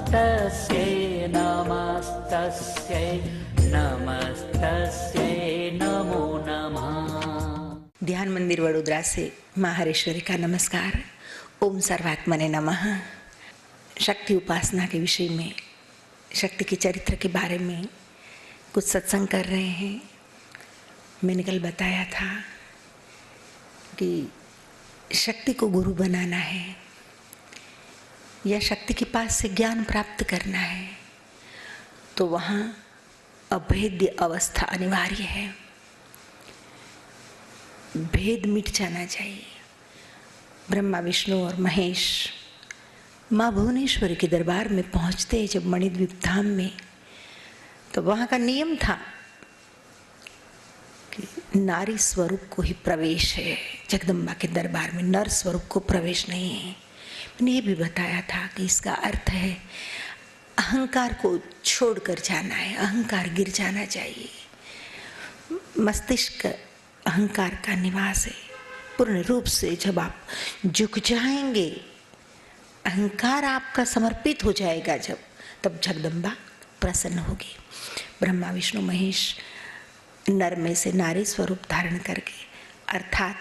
नमस्तस्यै नमस्तस्यै नमस्तस्यै नमो नमः। ध्यान मंदिर वडोदरा से माँ हरेश्वरी का नमस्कार। ओम सर्वात्मने नमः। शक्ति उपासना के विषय में, शक्ति के चरित्र के बारे में कुछ सत्संग कर रहे हैं। मैंने कल बताया था कि शक्ति को गुरु बनाना है या शक्ति के पास से ज्ञान प्राप्त करना है तो वहाँ अभेद्य अवस्था अनिवार्य है। भेद मिट जाना चाहिए। ब्रह्मा, विष्णु और महेश माँ भुवनेश्वरी के दरबार में पहुँचते हैं जब मणिद्वीप धाम में, तो वहाँ का नियम था कि नारी स्वरूप को ही प्रवेश है। जगदम्बा के दरबार में नर स्वरूप को प्रवेश नहीं है। मैंने ये भी बताया था कि इसका अर्थ है अहंकार को छोड़कर जाना है, अहंकार गिर जाना चाहिए। मस्तिष्क अहंकार का निवास है। पूर्ण रूप से जब आप झुक जाएंगे, अहंकार आपका समर्पित हो जाएगा जब, तब जगदम्बा प्रसन्न होगी। ब्रह्मा, विष्णु, महेश नर में से नारी स्वरूप धारण करके, अर्थात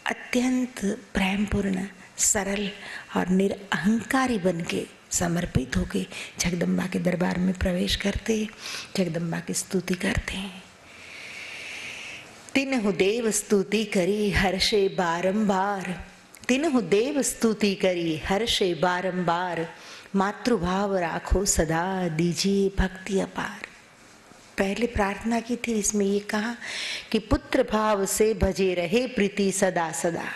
अत्यंत प्रेमपूर्ण, सरल और निरअहंकारी बन के, समर्पित होके जगदम्बा के दरबार में प्रवेश करते, जगदम्बा की स्तुति करते हैं। तिन्हु देव स्तुति करी हर्षे बारंबार, तिन्हु देव स्तुति करी हर्षे बारंबार, मातृभाव राखो सदा दीजिए भक्ति अपार। पहले प्रार्थना की थी, इसमें ये कहा कि पुत्र भाव से भजे रहे प्रीति सदा सदा।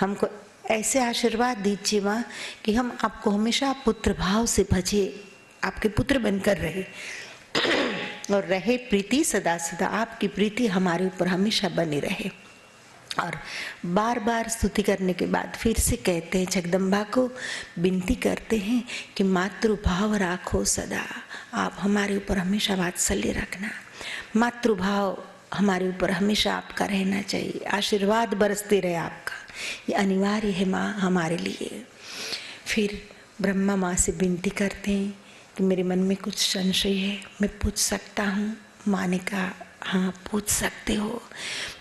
हमको ऐसे आशीर्वाद दीजिए माँ कि हम आपको हमेशा पुत्र भाव से भजे, आपके पुत्र बनकर रहे और रहे प्रीति सदा सदा। आपकी प्रीति हमारे ऊपर हमेशा बनी रहे। और बार बार स्तुति करने के बाद फिर से कहते हैं, जगदम्बा को विनती करते हैं कि मातृभाव राखो सदा। आप हमारे ऊपर हमेशा वात्सल्य रखना, मातृभाव हमारे ऊपर हमेशा आपका रहना चाहिए, आशीर्वाद बरसते रहे आपका, ये अनिवार्य है माँ हमारे लिए। फिर ब्रह्मा माँ से विनती करते हैं कि मेरे मन में कुछ संशय है, मैं पूछ सकता हूँ? माँ ने कहा हाँ पूछ सकते हो।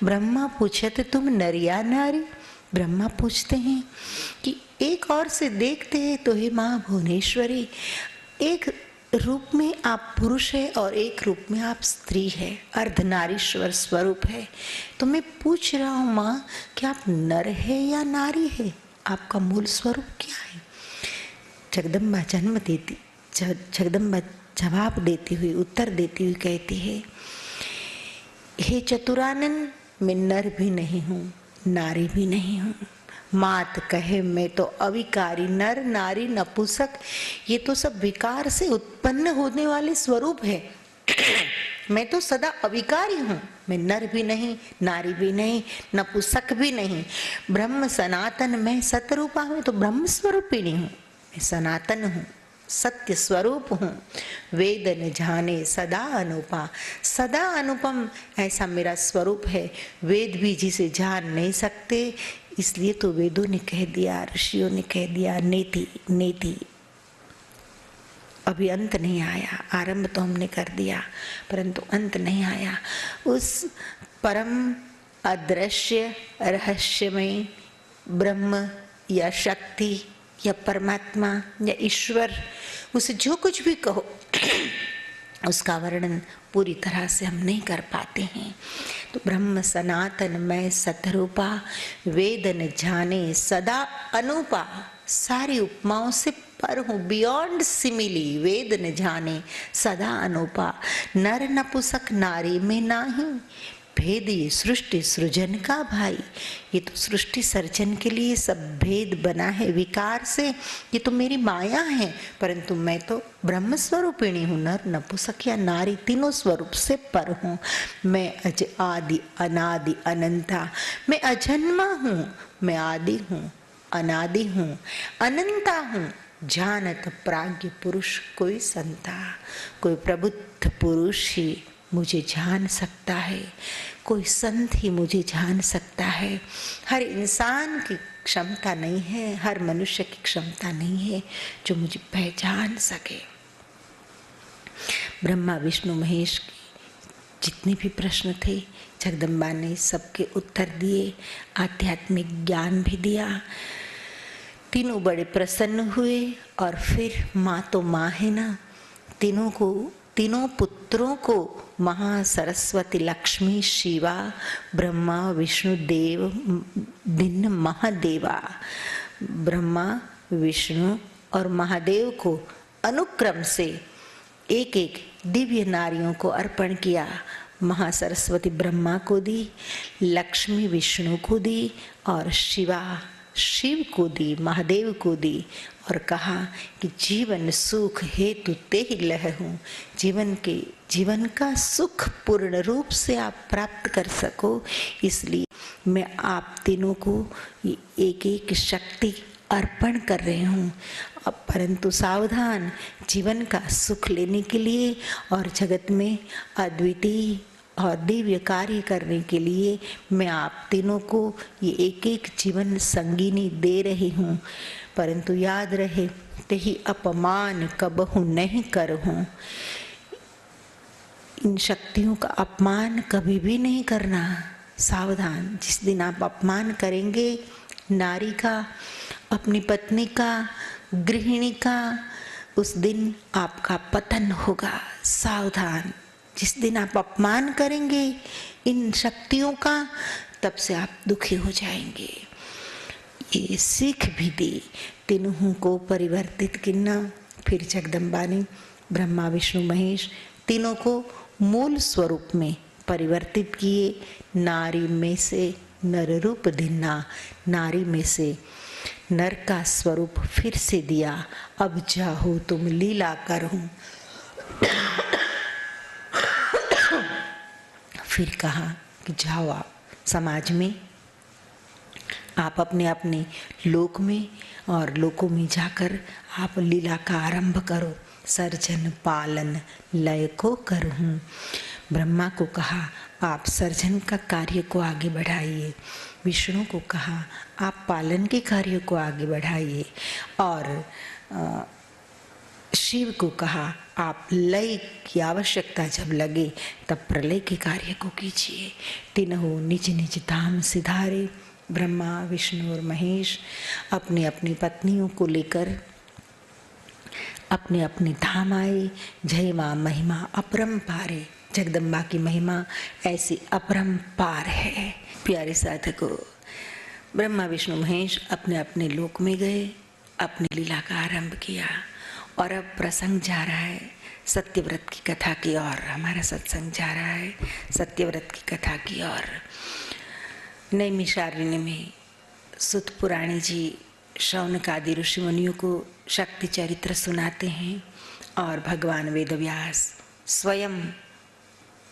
ब्रह्मा पूछे तो तुम नर या नारी? ब्रह्मा पूछते हैं कि एक और से देखते हैं तो हे माँ भुवनेश्वरी, एक रूप में आप पुरुष है और एक रूप में आप स्त्री है, अर्धनारीश्वर स्वरूप है। तो मैं पूछ रहा हूँ माँ कि आप नर है या नारी है? आपका मूल स्वरूप क्या है? जगदम्बा जवाब देती हुई, उत्तर देती हुई कहती है, हे चतुरानन, मैं नर भी नहीं हूँ, नारी भी नहीं हूँ। मात कहे मैं तो अविकारी, नर नारी नपुंसक ये तो सब विकार से उत्पन्न होने वाले स्वरूप है। मैं तो सदा अविकारी हूँ, मैं नर भी नहीं, नारी भी नहीं, नपुंसक भी नहीं। ब्रह्म सनातन, मैं सतरूपा हूँ, तो ब्रह्म स्वरूपिणी हूँ, मैं सनातन हूँ, सत्य स्वरूप हूँ। वेद न जाने सदा अनुपा, सदा अनुपम ऐसा मेरा स्वरूप है। वेद भी जिसे जान नहीं सकते, इसलिए तो वेदों ने कह दिया, ऋषियों ने कह दिया, नेति नेति। अभी अंत नहीं आया, आरंभ तो हमने कर दिया परंतु अंत नहीं आया। उस परम अदृश्य रहस्यमय ब्रह्म या शक्ति या परमात्मा या ईश्वर, उसे जो कुछ भी कहो उसका वर्णन पूरी तरह से हम नहीं कर पाते हैं। तो ब्रह्म सनातन मैं सतरूपा, वेद न जाने सदा अनुपा, सारी उपमाओं से पर हूँ, बियॉन्ड सिमिली। वेद न जाने सदा अनुपा, नर नपुंसक नारी में नाही, भेद ये सृष्टि सृजन का भाई। ये तो सृष्टि सर्जन के लिए सब भेद बना है विकार से, ये तो मेरी माया है, परंतु मैं तो ब्रह्म स्वरूपिणी हूँ, नर नपुंसक या नारी तीनों स्वरूप से पर हूँ। मैं अज आदि अनादि अनंता, मैं अजन्मा हूँ, मैं आदि हूँ, अनादि हूँ, अनंता हूँ। जानत प्राज्ञ पुरुष कोई संता, कोई प्रबुद्ध पुरुष ही मुझे जान सकता है, कोई संत ही मुझे जान सकता है। हर इंसान की क्षमता नहीं है, हर मनुष्य की क्षमता नहीं है जो मुझे पहचान सके। ब्रह्मा विष्णु महेश की जितने भी प्रश्न थे जगदम्बा ने सबके उत्तर दिए, आध्यात्मिक ज्ञान भी दिया। तीनों बड़े प्रसन्न हुए और फिर माँ तो माँ है ना, तीनों पुत्रों को महासरस्वती लक्ष्मी शिवा ब्रह्मा विष्णु देव भिन्न महादेवा, ब्रह्मा विष्णु और महादेव को अनुक्रम से एक एक दिव्य नारियों को अर्पण किया। महासरस्वती ब्रह्मा को दी, लक्ष्मी विष्णु को दी और शिवा शिव को दी, महादेव को दी और कहा कि जीवन सुख हेतु ते ही लह हूँ। जीवन का सुख पूर्ण रूप से आप प्राप्त कर सको, इसलिए मैं आप तीनों को एक एक शक्ति अर्पण कर रही हूँ। अब परंतु सावधान, जीवन का सुख लेने के लिए और जगत में अद्वितीय और दिव्य कार्य करने के लिए मैं आप तीनों को ये एक एक जीवन संगीनी दे रही हूँ। परंतु याद रहे, तेहि अपमान कबहु नहीं करहूँ। इन शक्तियों का अपमान कभी भी नहीं करना। सावधान, जिस दिन आप अपमान करेंगे नारी का, अपनी पत्नी का, गृहिणी का, उस दिन आपका पतन होगा। सावधान, जिस दिन आप अपमान करेंगे इन शक्तियों का, तब से आप दुखी हो जाएंगे। ये सीख भी दी, तीनों को परिवर्तित किया। फिर जगदम्बा ने ब्रह्मा विष्णु महेश तीनों को मूल स्वरूप में परिवर्तित किए। नारी में से नर रूप दिना, नारी में से नर का स्वरूप फिर से दिया। अब जाहो तुम लीला करो। फिर कहा कि जाओ आप समाज में, आप अपने अपने लोक में और लोकों में जाकर आप लीला का आरंभ करो। सर्जन पालन लय को करूँ। ब्रह्मा को कहा आप सर्जन का कार्य को आगे बढ़ाइए, विष्णु को कहा आप पालन के कार्य को आगे बढ़ाइए और शिव को कहा आप लय की आवश्यकता जब लगे तब प्रलय के कार्य को कीजिए। तीनों निज निज धाम सिधारे। ब्रह्मा विष्णु और महेश अपने अपनी पत्नियों को लेकर अपने अपने धाम आए। जय माँ महिमा अपरंपारे। जगदम्बा की महिमा ऐसी अपरंपार है। प्यारे साधकों, ब्रह्मा विष्णु महेश अपने अपने लोक में गए, अपनी लीला का आरंभ किया और अब प्रसंग जा रहा है सत्यव्रत की कथा की ओर। हमारा सत्संग जा रहा है सत्यव्रत की कथा की ओर। नैमिषारण्य में सुत पुराणी जी शौनक आदि ऋषि मुनियों को शक्ति चरित्र सुनाते हैं और भगवान वेदव्यास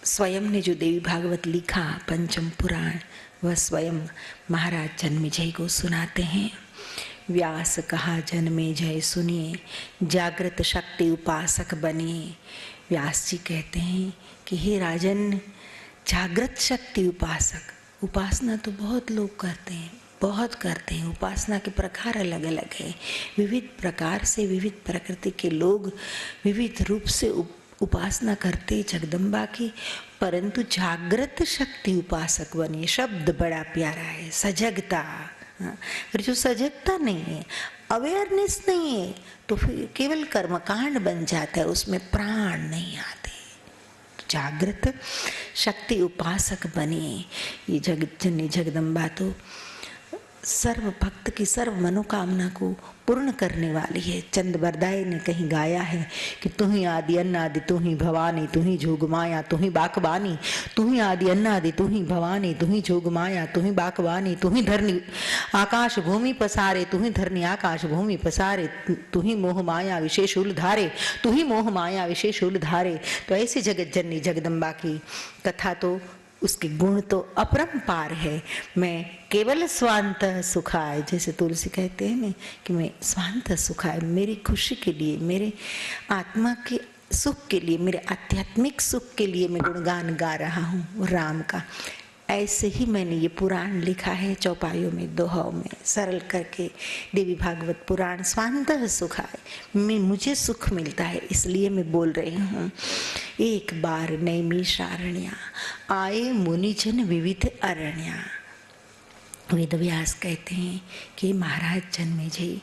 स्वयं ने जो देवी भागवत लिखा पंचम पुराण, वह स्वयं महाराज जन्मेजय को सुनाते हैं। व्यास कहा जन्मेजय सुनिए, जागृत शक्ति उपासक बनिए। व्यास जी कहते हैं कि हे राजन, जागृत शक्ति उपासक, उपासना तो बहुत लोग करते हैं, बहुत करते हैं। उपासना के प्रकार अलग अलग हैं। विविध प्रकार से विविध प्रकृति के लोग विविध रूप से उपासना करते जगदम्बा की, परंतु जागृत शक्ति उपासक बनिए। शब्द बड़ा प्यारा है, सजगता। और जो सजगता नहीं है, अवेयरनेस नहीं है, तो फिर केवल कर्मकांड बन जाता है, उसमें प्राण नहीं आते। जागृत शक्ति उपासक बनिए। ये जगज्जननी जगदम्बा तो सर्व भक्त की सर्व मनोकामना को पूर्ण करने वाली है। चंद बरदाई ने कहीं गाया है कि तू ही आदि अन्नादि, तू ही भवानी, तू ही जोगमाया, तू ही बाकबानी। तू ही आदि अन्नादि, तू ही भवानी, तू ही जोगमाया, तू ही बाकबानी। तू ही धरनी आकाश भूमि पसारे, तू ही धरनी आकाश भूमि पसारे। तू ही मोह माया विशेष उल धारे, तू ही मोह माया विशेष उल धारे। तो ऐसी जगज्जननी जगदम्बा की कथा तो उसके गुण तो अपरंपार है। मैं केवल स्वांत सुखाय, जैसे तुलसी कहते हैं ना कि मैं स्वांत सुखाय, मेरी खुशी के लिए, मेरे आत्मा के सुख के लिए, मेरे आध्यात्मिक सुख के लिए मैं गुणगान गा रहा हूँ राम का। ऐसे ही मैंने ये पुराण लिखा है चौपाइयों में, दोहों में, सरल करके। देवी भागवत पुराण स्वांतः सुखाय, मुझे सुख मिलता है इसलिए मैं बोल रही हूँ। एक बार नैमिषारण्य आए मुनिजन विविध अरण्या। वेद व्यास कहते हैं कि महाराज जन्मे जी,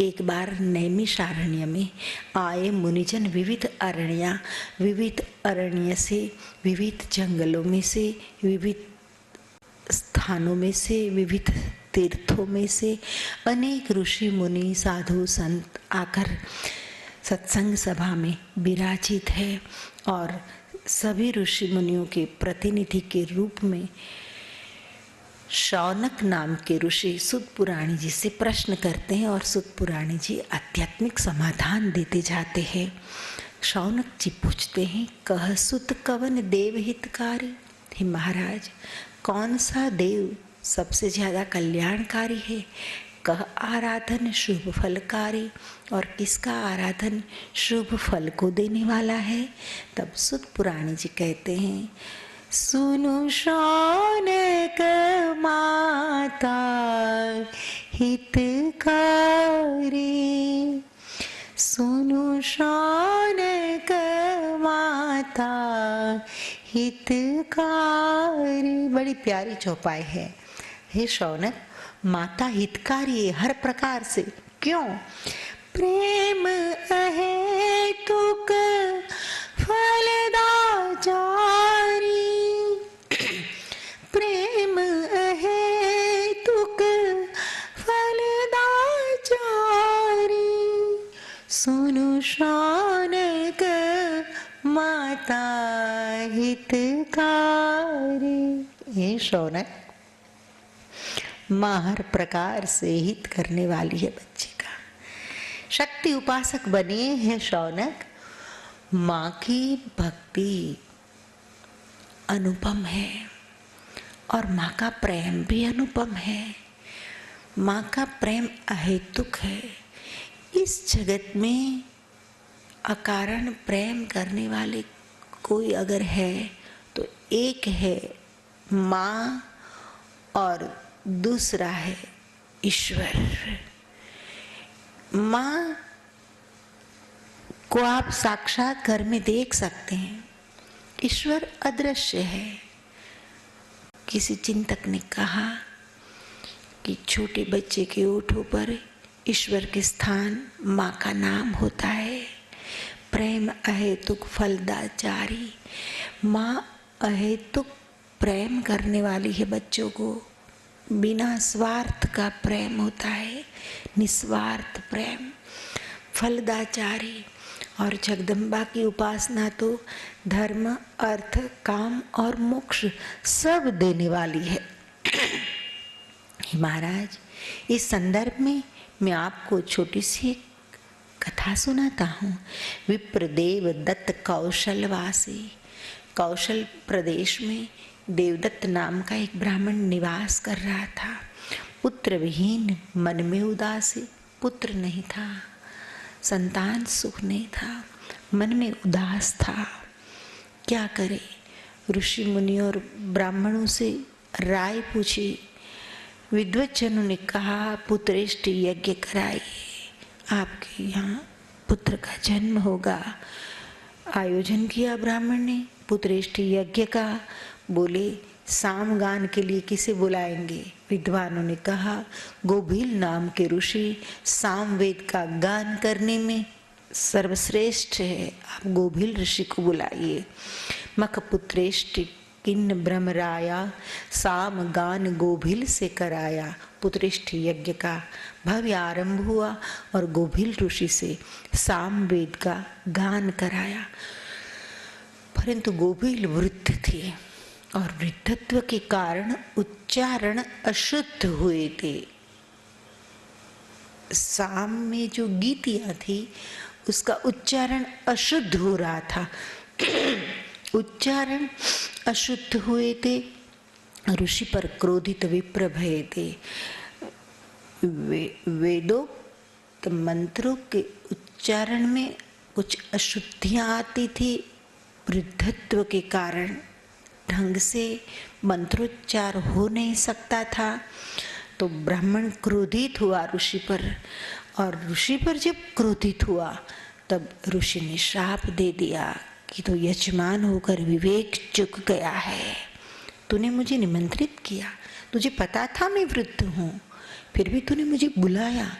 एक बार नैमिषारण्य में आए मुनिजन विविध अरण्या। विविध अरण्य से, विविध जंगलों में से, विविध स्थानों में से, विविध तीर्थों में से अनेक ऋषि मुनि साधु संत आकर सत्संग सभा में विराजित है। और सभी ऋषि मुनियों के प्रतिनिधि के रूप में शौनक नाम के ऋषि सुत पुराणी जी से प्रश्न करते हैं और सुत पुराणी जी आध्यात्मिक समाधान देते जाते हैं। शौनक जी पूछते हैं, कह सुत कवन देव हितकारी। हे महाराज, कौन सा देव सबसे ज्यादा कल्याणकारी है? कह आराधन शुभ फलकारी, और किसका आराधन शुभ फल को देने वाला है? तब सुत पुराणी जी कहते हैं, सुनु शौनक माता हितकारी, सुनु शौनक माता हितकारी। बड़ी प्यारी चौपाई है। हे शौनक, माता हितकारी है हर प्रकार से। क्यों? प्रेम अहेतुक फलदाचारी, प्रेम अहेतुक फलदाचारी, सुनु शौनक माता हितकारी। हे शौनक, माँ हर प्रकार से हित करने वाली है बच्चे का। शक्ति उपासक बने हैं शौनक। माँ की भक्ति अनुपम है और माँ का प्रेम भी अनुपम है। माँ का प्रेम अहेतुक है। इस जगत में अकारण प्रेम करने वाले कोई अगर है तो एक है माँ और दूसरा है ईश्वर। माँ को आप साक्षात घर में देख सकते हैं, ईश्वर अदृश्य है। किसी चिंतक ने कहा कि छोटे बच्चे के ओठों पर ईश्वर के स्थान माँ का नाम होता है। प्रेम अहेतुक फलदाचारी, माँ अहेतुक प्रेम करने वाली है बच्चों को। बिना स्वार्थ का प्रेम होता है, निस्वार्थ प्रेम, फलदाचारी। और जगदम्बा की उपासना तो धर्म, अर्थ, काम और मोक्ष सब देने वाली है। महाराज, इस संदर्भ में मैं आपको छोटी सी कथा सुनाता हूँ। विप्रदेव दत्त कौशलवासी। कौशल प्रदेश में देवदत्त नाम का एक ब्राह्मण निवास कर रहा था। पुत्र विहीन, मन में उदासी, पुत्र नहीं था, संतान सुख नहीं था, मन में उदास था। क्या करे? ऋषि मुनि और ब्राह्मणों से राय पूछी। विद्वज्जनों ने कहा, पुत्रेष्टि यज्ञ कराइए, आपके यहाँ पुत्र का जन्म होगा। आयोजन किया ब्राह्मण ने पुत्रेष्टि यज्ञ का। बोले, सामगान के लिए किसे बुलाएंगे? विद्वानों ने कहा, गोभील नाम के ऋषि सामवेद का गान करने में सर्वश्रेष्ठ है, आप गोभील ऋषि को बुलाइए। मखपुत्रेष्टि किन्न ब्रह्मराया, साम गान गोभील से कराया। पुत्रेष्टि यज्ञ का भव्य आरंभ हुआ और गोभील ऋषि से सामवेद का गान कराया। परंतु गोभील वृद्ध थे और वृद्धत्व के कारण उच्चारण अशुद्ध हुए थे। साम में जो गीतियां थी उसका उच्चारण अशुद्ध हो रहा था। उच्चारण अशुद्ध हुए थे। ऋषि पर क्रोधित विप्र भये थे। वेदोक्त मंत्रों के उच्चारण में कुछ अशुद्धियाँ आती थी, वृद्धत्व के कारण ढंग से मंत्रोच्चार हो नहीं सकता था। तो ब्राह्मण क्रोधित हुआ ऋषि पर, और ऋषि पर जब क्रोधित हुआ तब ऋषि ने श्राप दे दिया कि तो यजमान होकर विवेक चुक गया है। तूने मुझे निमंत्रित किया, तुझे पता था मैं वृद्ध हूँ, फिर भी तूने मुझे बुलाया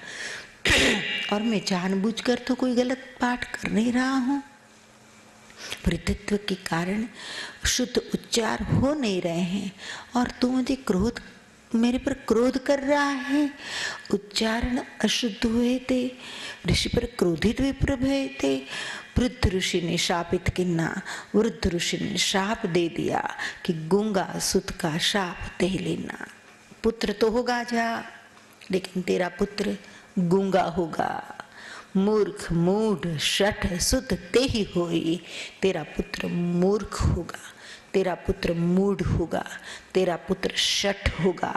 और मैं जानबूझकर तो कोई गलत पाठ कर नहीं रहा हूँ। वृद्धत्व के कारण शुद्ध उच्चार हो नहीं रहे हैं और तू मेरे पर क्रोध कर रहा है। उच्चारण अशुद्ध हुए थे, ऋषि पर क्रोधित विप्र भये थे। वृद्ध ऋषि ने शापित किन्ना, वृद्ध ऋषि ने शाप दे दिया कि गूंगा सुत का शाप ते लेना। पुत्र तो होगा जा, लेकिन तेरा पुत्र गूंगा होगा। मूर्ख मूढ़ शठ सुत ते ही होई, तेरा पुत्र मूर्ख होगा, तेरा पुत्र मूढ़ होगा, तेरा पुत्र शठ होगा।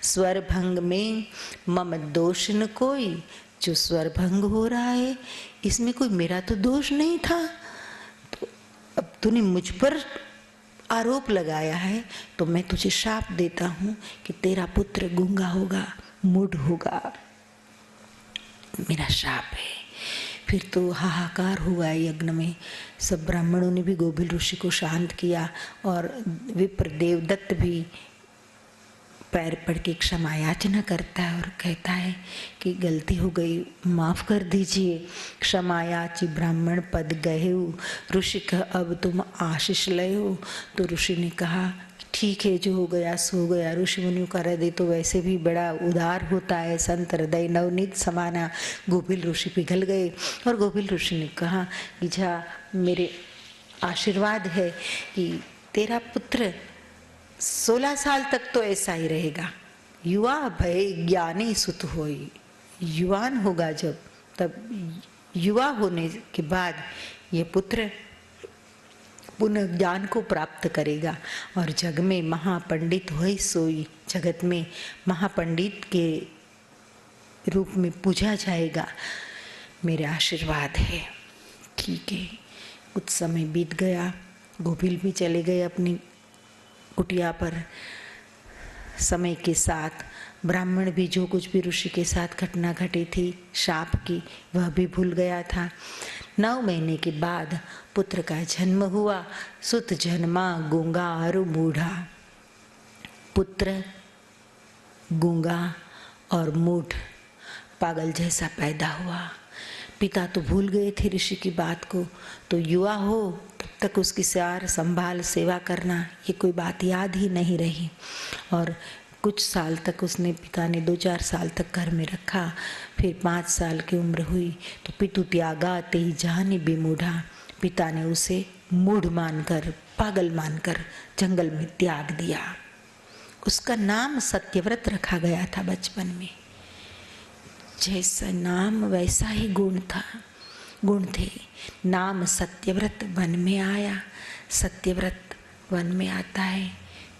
स्वर भंग में मम दोष न कोई, जो स्वर भंग हो रहा है इसमें कोई मेरा तो दोष नहीं था। तो अब तूने मुझ पर आरोप लगाया है तो मैं तुझे शाप देता हूँ कि तेरा पुत्र गूंगा होगा, मूढ़ होगा। मेरा शाप है। फिर तो हाहाकार हुआ यज्ञ में। सब ब्राह्मणों ने भी गोभिल ऋषि को शांत किया और विप्र देवदत्त भी पैर पड़ के क्षमा याचना करता है और कहता है कि गलती हो गई, माफ कर दीजिए। क्षमा याची ब्राह्मण पद गहेऊ, ऋषि कह अब तुम आशीष लयो। तो ऋषि ने कहा ठीक है, जो हो गया सो हो गया। ऋषि मुनियों का हृदय तो वैसे भी बड़ा उदार होता है, संत हृदय नवनीत समाना। गोभिल ऋषि पिघल गए और गोभिल ऋषि ने कहा कि जा मेरे आशीर्वाद है कि तेरा पुत्र 16 साल तक तो ऐसा ही रहेगा। युवा भय ज्ञानी सुत होई, युवान होगा जब, तब युवा होने के बाद ये पुत्र पुनः ज्ञान को प्राप्त करेगा और जग में महापंडित होई सोई, जगत में महापंडित के रूप में पूजा जाएगा। मेरे आशीर्वाद है। ठीक है। कुछ समय बीत गया, गोभिल भी चले गए अपनी कुटिया पर। समय के साथ ब्राह्मण भी जो कुछ भी ऋषि के साथ घटना घटी थी शाप की, वह भी भूल गया था। 9 महीने के बाद पुत्र का जन्म हुआ। सुत जन्मा गूंगा और मूढ़ा। पुत्र गूंगा और मूढ़ पागल जैसा पैदा हुआ। पिता तो भूल गए थे ऋषि की बात को, तो युवा हो तब तक उसकी सार संभाल सेवा करना ये कोई बात याद ही नहीं रही। और कुछ साल तक उसने, पिता ने 2-4 साल तक घर में रखा। फिर 5 साल की उम्र हुई तो पितु त्यागा ते ही जानी बेमूढ़ा। पिता ने उसे मूढ़ मानकर, पागल मानकर जंगल में त्याग दिया। उसका नाम सत्यव्रत रखा गया था बचपन में। जैसा नाम वैसा ही गुण था, गुण थे। नाम सत्यव्रत वन में आया। सत्यव्रत वन में आता है,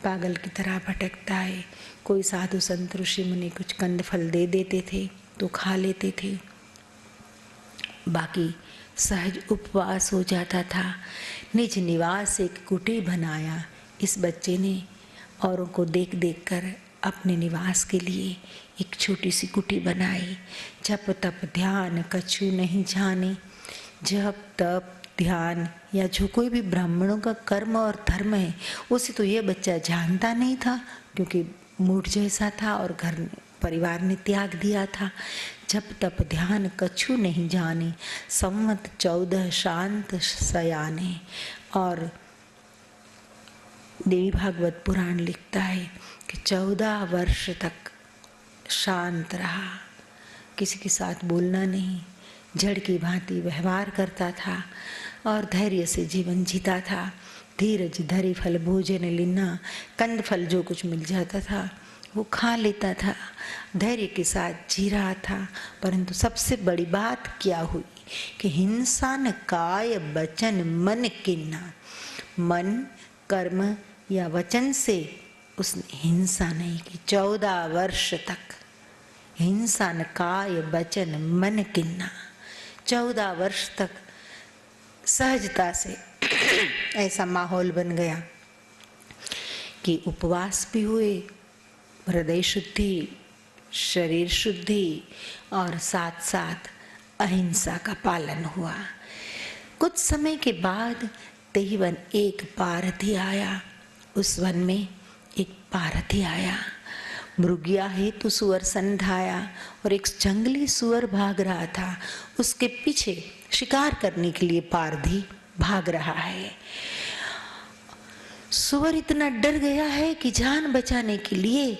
पागल की तरह भटकता है। कोई साधु संत ऋषि मुनि कुछ कंद फल दे देते थे तो खा लेते थे, बाकी सहज उपवास हो जाता था। निज निवास एक कुटी बनाया। इस बच्चे ने औरों को देख देख कर अपने निवास के लिए एक छोटी सी कुटी बनाई। जप तप ध्यान कछु नहीं जाने। जप तप ध्यान या जो कोई भी ब्राह्मणों का कर्म और धर्म है उसे तो ये बच्चा जानता नहीं था, क्योंकि मूढ़ जैसा था और घर परिवार ने त्याग दिया था। जप तप ध्यान कछु नहीं जाने, संवत 14 शांत सयाने। और देवी भागवत पुराण लिखता है कि 14 वर्ष तक शांत रहा, किसी के साथ बोलना नहीं, जड़ की भांति व्यवहार करता था और धैर्य से जीवन जीता था। धीरज धरी फल भोजन लिन्ना। कंद फल जो कुछ मिल जाता था वो खा लेता था, धैर्य के साथ जी रहा था। परंतु सबसे बड़ी बात क्या हुई कि हिंसा न काय वचन मन किन्ना। मन कर्म या वचन से उसने हिंसा नहीं की। 14 वर्ष तक हिंसा न काय वचन मन किन्ना। 14 वर्ष तक सहजता से ऐसा माहौल बन गया कि उपवास भी हुए, हृदय शुद्धि, शरीर शुद्धि और साथ साथ अहिंसा का पालन हुआ। कुछ समय के बाद तेही वन एक पारथी आया। उस वन में एक पारथी आया, मृगिया हेतु सुअर संधाया और एक जंगली सुअर भाग रहा था। उसके पीछे शिकार करने के लिए पारधी भाग रहा है। सुअर इतना डर गया है कि जान बचाने के लिए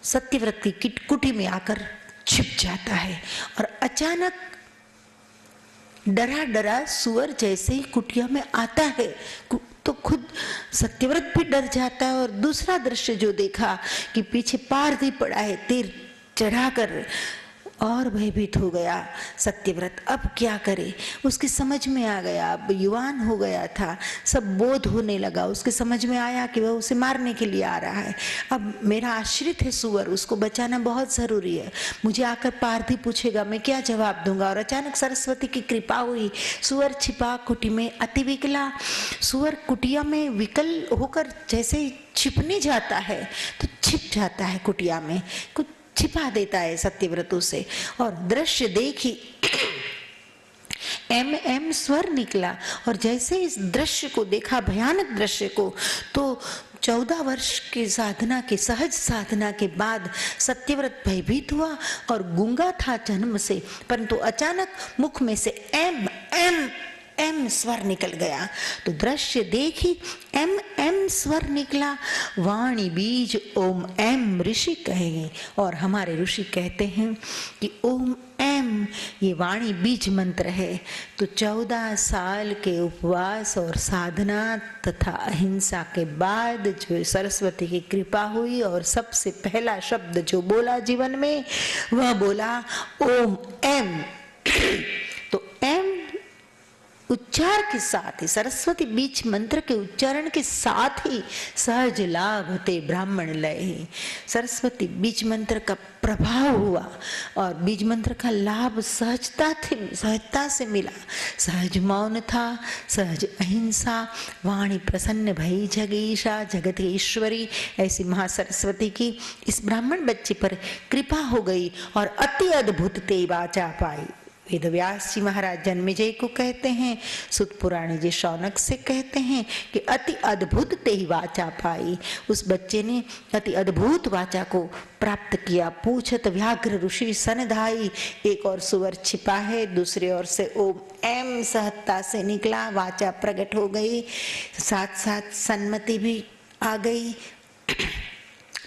सत्यव्रत की कुटी में आकर छिप जाता है और अचानक डरा डरा सुअर जैसे ही कुटिया में आता है तो खुद सत्यव्रत भी डर जाता है। और दूसरा दृश्य जो देखा कि पीछे पारधी पड़ा है तीर चढ़ाकर, और भयभीत हो गया सत्यव्रत। अब क्या करे, उसकी समझ में आ गया, अब युवान हो गया था, सब बोध होने लगा। उसके समझ में आया कि वह उसे मारने के लिए आ रहा है। अब मेरा आश्रित है सुअर, उसको बचाना बहुत जरूरी है। मुझे आकर पारधी पूछेगा, मैं क्या जवाब दूंगा। और अचानक सरस्वती की कृपा हुई, सुअर छिपा कुटी में, अति विकला। सुअर कुटिया में विकल होकर जैसे छिपने जाता है तो छिप जाता है कुटिया में, कुछ छिपा देता है सत्यव्रत उसे। और दृश्य देखी एम स्वर निकला। और जैसे इस दृश्य को देखा, भयानक दृश्य को, तो 14 वर्ष की साधना के, सहज साधना के बाद सत्यव्रत भयभीत हुआ और गूंगा था जन्म से, परंतु अचानक मुख में से एम एम एम स्वर निकल गया। तो दृश्य देखी एम स्वर निकला। वाणी बीज ओम एम ऋषि कहेंगे। और हमारे ऋषि कहते हैं कि ओम एम ये वाणी बीज मंत्र है। तो 14 साल के उपवास और साधना तथा अहिंसा के बाद जो सरस्वती की कृपा हुई और सबसे पहला शब्द जो बोला जीवन में, वह बोला ओम एम। तो एम उच्चार के साथ ही, सरस्वती बीज मंत्र के उच्चारण के साथ ही सहज लाभ ते ब्राह्मण लय। सरस्वती बीज मंत्र का प्रभाव हुआ और बीज मंत्र का लाभ सहजता से मिला। सहज मौन था, सहज अहिंसा, वाणी प्रसन्न भई जगीशा, जगत ईश्वरी। ऐसी महासरस्वती की इस ब्राह्मण बच्चे पर कृपा हो गई और अति अद्भुत ते वाचा पाई। वेद व्यास जी महाराज जन्मेजय को कहते हैं, सुत पुराणी जी शौनक से कहते हैं कि अति अद्भुत ते ही वाचा पाई। उस बच्चे ने अति अद्भुत वाचा को प्राप्त किया। पूछत व्याघ्र ऋषि सनधाई। एक और सुअर छिपा है, दूसरे ओर से ओम एम सहजता से निकला, वाचा प्रकट हो गई, साथ साथ सन्मति भी आ गई,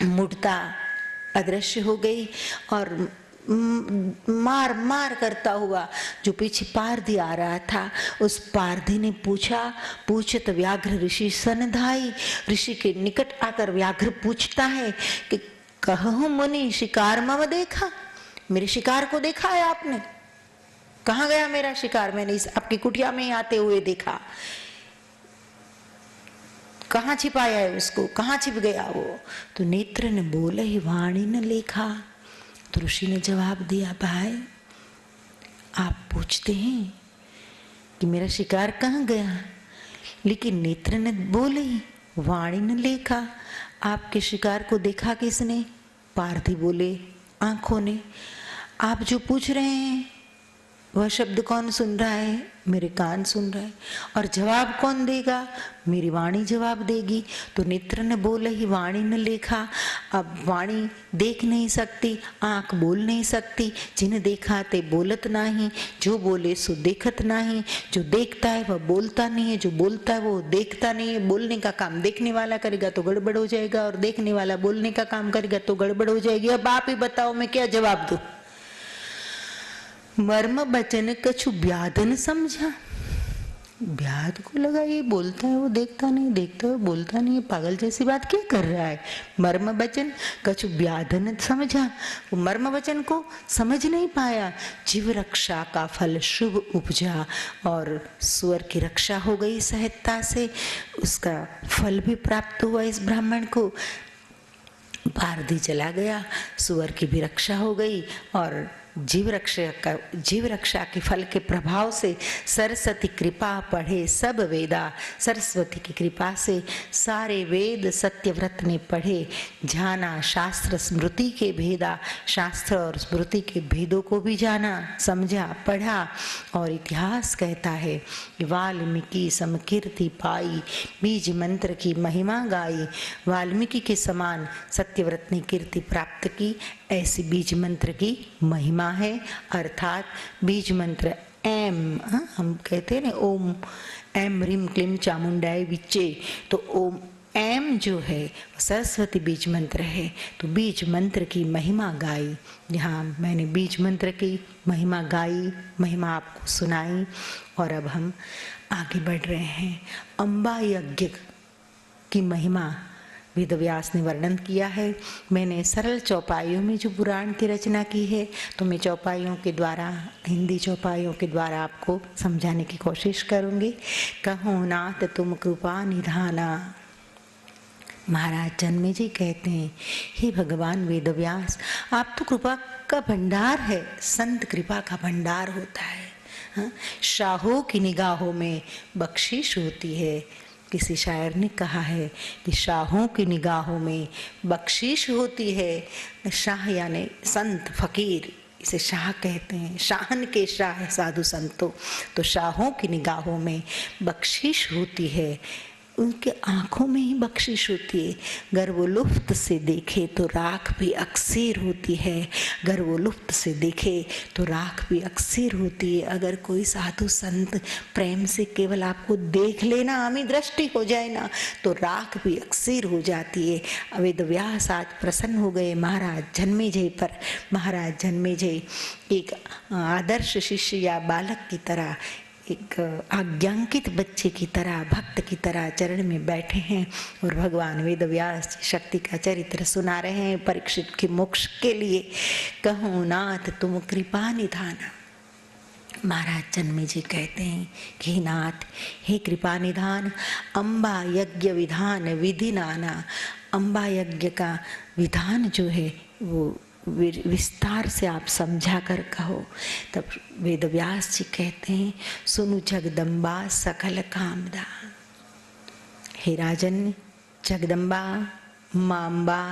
मूढ़ता अदृश्य हो गई। और मार मार करता हुआ जो पीछे पारधी आ रहा था, उस पारधी ने पूछा, पूछत व्याघ्र ऋषि सनधाई। ऋषि के निकट आकर व्याघ्र पूछता है कि कहूं मुनि शिकार मम देखा, मेरे शिकार को देखा है आपने? कहाँ गया मेरा शिकार? मैंने इस आपकी कुटिया में आते हुए देखा। कहाँ छिपाया है उसको, कहाँ छिप गया वो? तो नेत्र ने बोले ही वाणी न लेखा। तो ऋषि ने जवाब दिया, भाई आप पूछते हैं कि मेरा शिकार कहाँ गया, लेकिन नेत्र ने बोले वाणी ने लेखा। आपके शिकार को देखा किसने? पारधी बोले आंखों ने। आप जो पूछ रहे हैं वह शब्द कौन सुन रहा है? मेरे कान सुन रहे हैं। और जवाब कौन देगा? मेरी वाणी जवाब देगी। तो नेत्र ने बोले ही वाणी ने लेखा। अब वाणी देख नहीं सकती, आंख बोल नहीं सकती। जिन्हें देखा ते बोलत नहीं, जो बोले सो देखत नहीं। जो देखता है वह बोलता नहीं है, जो बोलता है वो देखता नहीं है। बोलने का काम देखने वाला करेगा तो गड़बड़ हो जाएगा, और देखने वाला बोलने का काम करेगा तो गड़बड़ हो जाएगी। अब आप ही बताओ मैं क्या जवाब दूं? मर्म बचन कछु ब्याधन समझा। ब्याध को लगा ये बोलता है वो देखता नहीं, देखता है बोलता नहीं है, पागल जैसी बात क्या कर रहा है। मर्म वचन कछु ब्याधन समझा, वो मर्म वचन को समझ नहीं पाया। जीव रक्षा का फल शुभ उपजा, और सुअर की रक्षा हो गई सहजता से, उसका फल भी प्राप्त हुआ इस ब्राह्मण को। पारधी चला गया, सुअर की भी रक्षा हो गई और जीव रक्षा के फल के प्रभाव से सरस्वती कृपा पढ़े सब वेदा। सरस्वती की कृपा से सारे वेद सत्यव्रत ने पढ़े, जाना शास्त्र स्मृति के भेदा। शास्त्र और स्मृति के भेदों को भी जाना, समझा, पढ़ा। और इतिहास कहता है कि वाल्मीकि समकीर्ति पाई, बीज मंत्र की महिमा गाई। वाल्मीकि के समान सत्यव्रत ने कीर्ति प्राप्त की, ऐसी बीज मंत्र की महिमा है। अर्थात बीज मंत्र एम, हम कहते हैं ना ओम एम ह्रीम क्लीम चामुंडाय विच्चे, तो ओम एम जो है सरस्वती बीज मंत्र है। तो बीज मंत्र की महिमा गाई। यहाँ मैंने बीज मंत्र की महिमा गाई, महिमा आपको सुनाई। और अब हम आगे बढ़ रहे हैं। अम्बा यज्ञ की महिमा वेदव्यास ने वर्णन किया है। मैंने सरल चौपाइयों में जो पुराण की रचना की है, तो मैं चौपाइयों के द्वारा, हिंदी चौपाइयों के द्वारा आपको समझाने की कोशिश करूँगी। कहो नाथ तुम कृपा निधाना। महाराज जन्मे जी कहते हैं, हे भगवान वेदव्यास, आप तो कृपा का भंडार है। संत कृपा का भंडार होता है। हाँ? शाहों की निगाहों में बख्शिश होती है। किसी शायर ने कहा है कि शाहों की निगाहों में बख्शिश होती है। शाह यानी संत फकीर, इसे शाह कहते हैं। शाहन के शाह साधु संतों, तो शाहों की निगाहों में बख्शिश होती है। उनके आँखों में ही बख्शिश होती है। अगर वो लुफ्त से देखे तो राख भी अक्सर होती है। अगर वो लुफ्त से देखे तो राख भी अक्सर होती है। अगर कोई साधु संत प्रेम से केवल आपको देख लेना, आमी दृष्टि हो जाए ना, तो राख भी अक्सर हो जाती है। वेदव्यास आज प्रसन्न हो गए महाराज जन्मेजय पर। महाराज जन्मेजय एक आदर्श शिष्य या बालक की तरह, एक आज्ञांकित बच्चे की तरह, भक्त की तरह चरण में बैठे हैं और भगवान वेदव्यास शक्ति का चरित्र सुना रहे हैं परीक्षित के मोक्ष के लिए। कहो नाथ तुम कृपा निधाना। महाराज जन्मे जी कहते हैं कि नाथ, हे कृपा निधान, अम्बा यज्ञ विधान विधि नाना। अम्बा यज्ञ का विधान जो है वो विस्तार से आप समझा कर कहो। तब वेदव्यास जी कहते हैं, सुनु जगदम्बा सकल कामदा। हे राजन, जगदम्बा माम्बा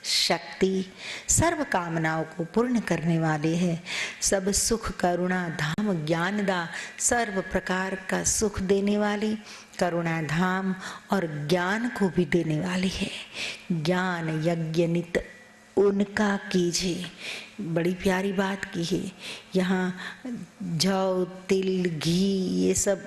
शक्ति सर्व कामनाओं को पूर्ण करने वाली है। सब सुख करुणा धाम ज्ञानदा, सर्व प्रकार का सुख देने वाली, करुणा धाम और ज्ञान को भी देने वाली है। ज्ञान यज्ञ नित उनका कीजिए। बड़ी प्यारी बात की है। यहाँ जौ तिल घी ये सब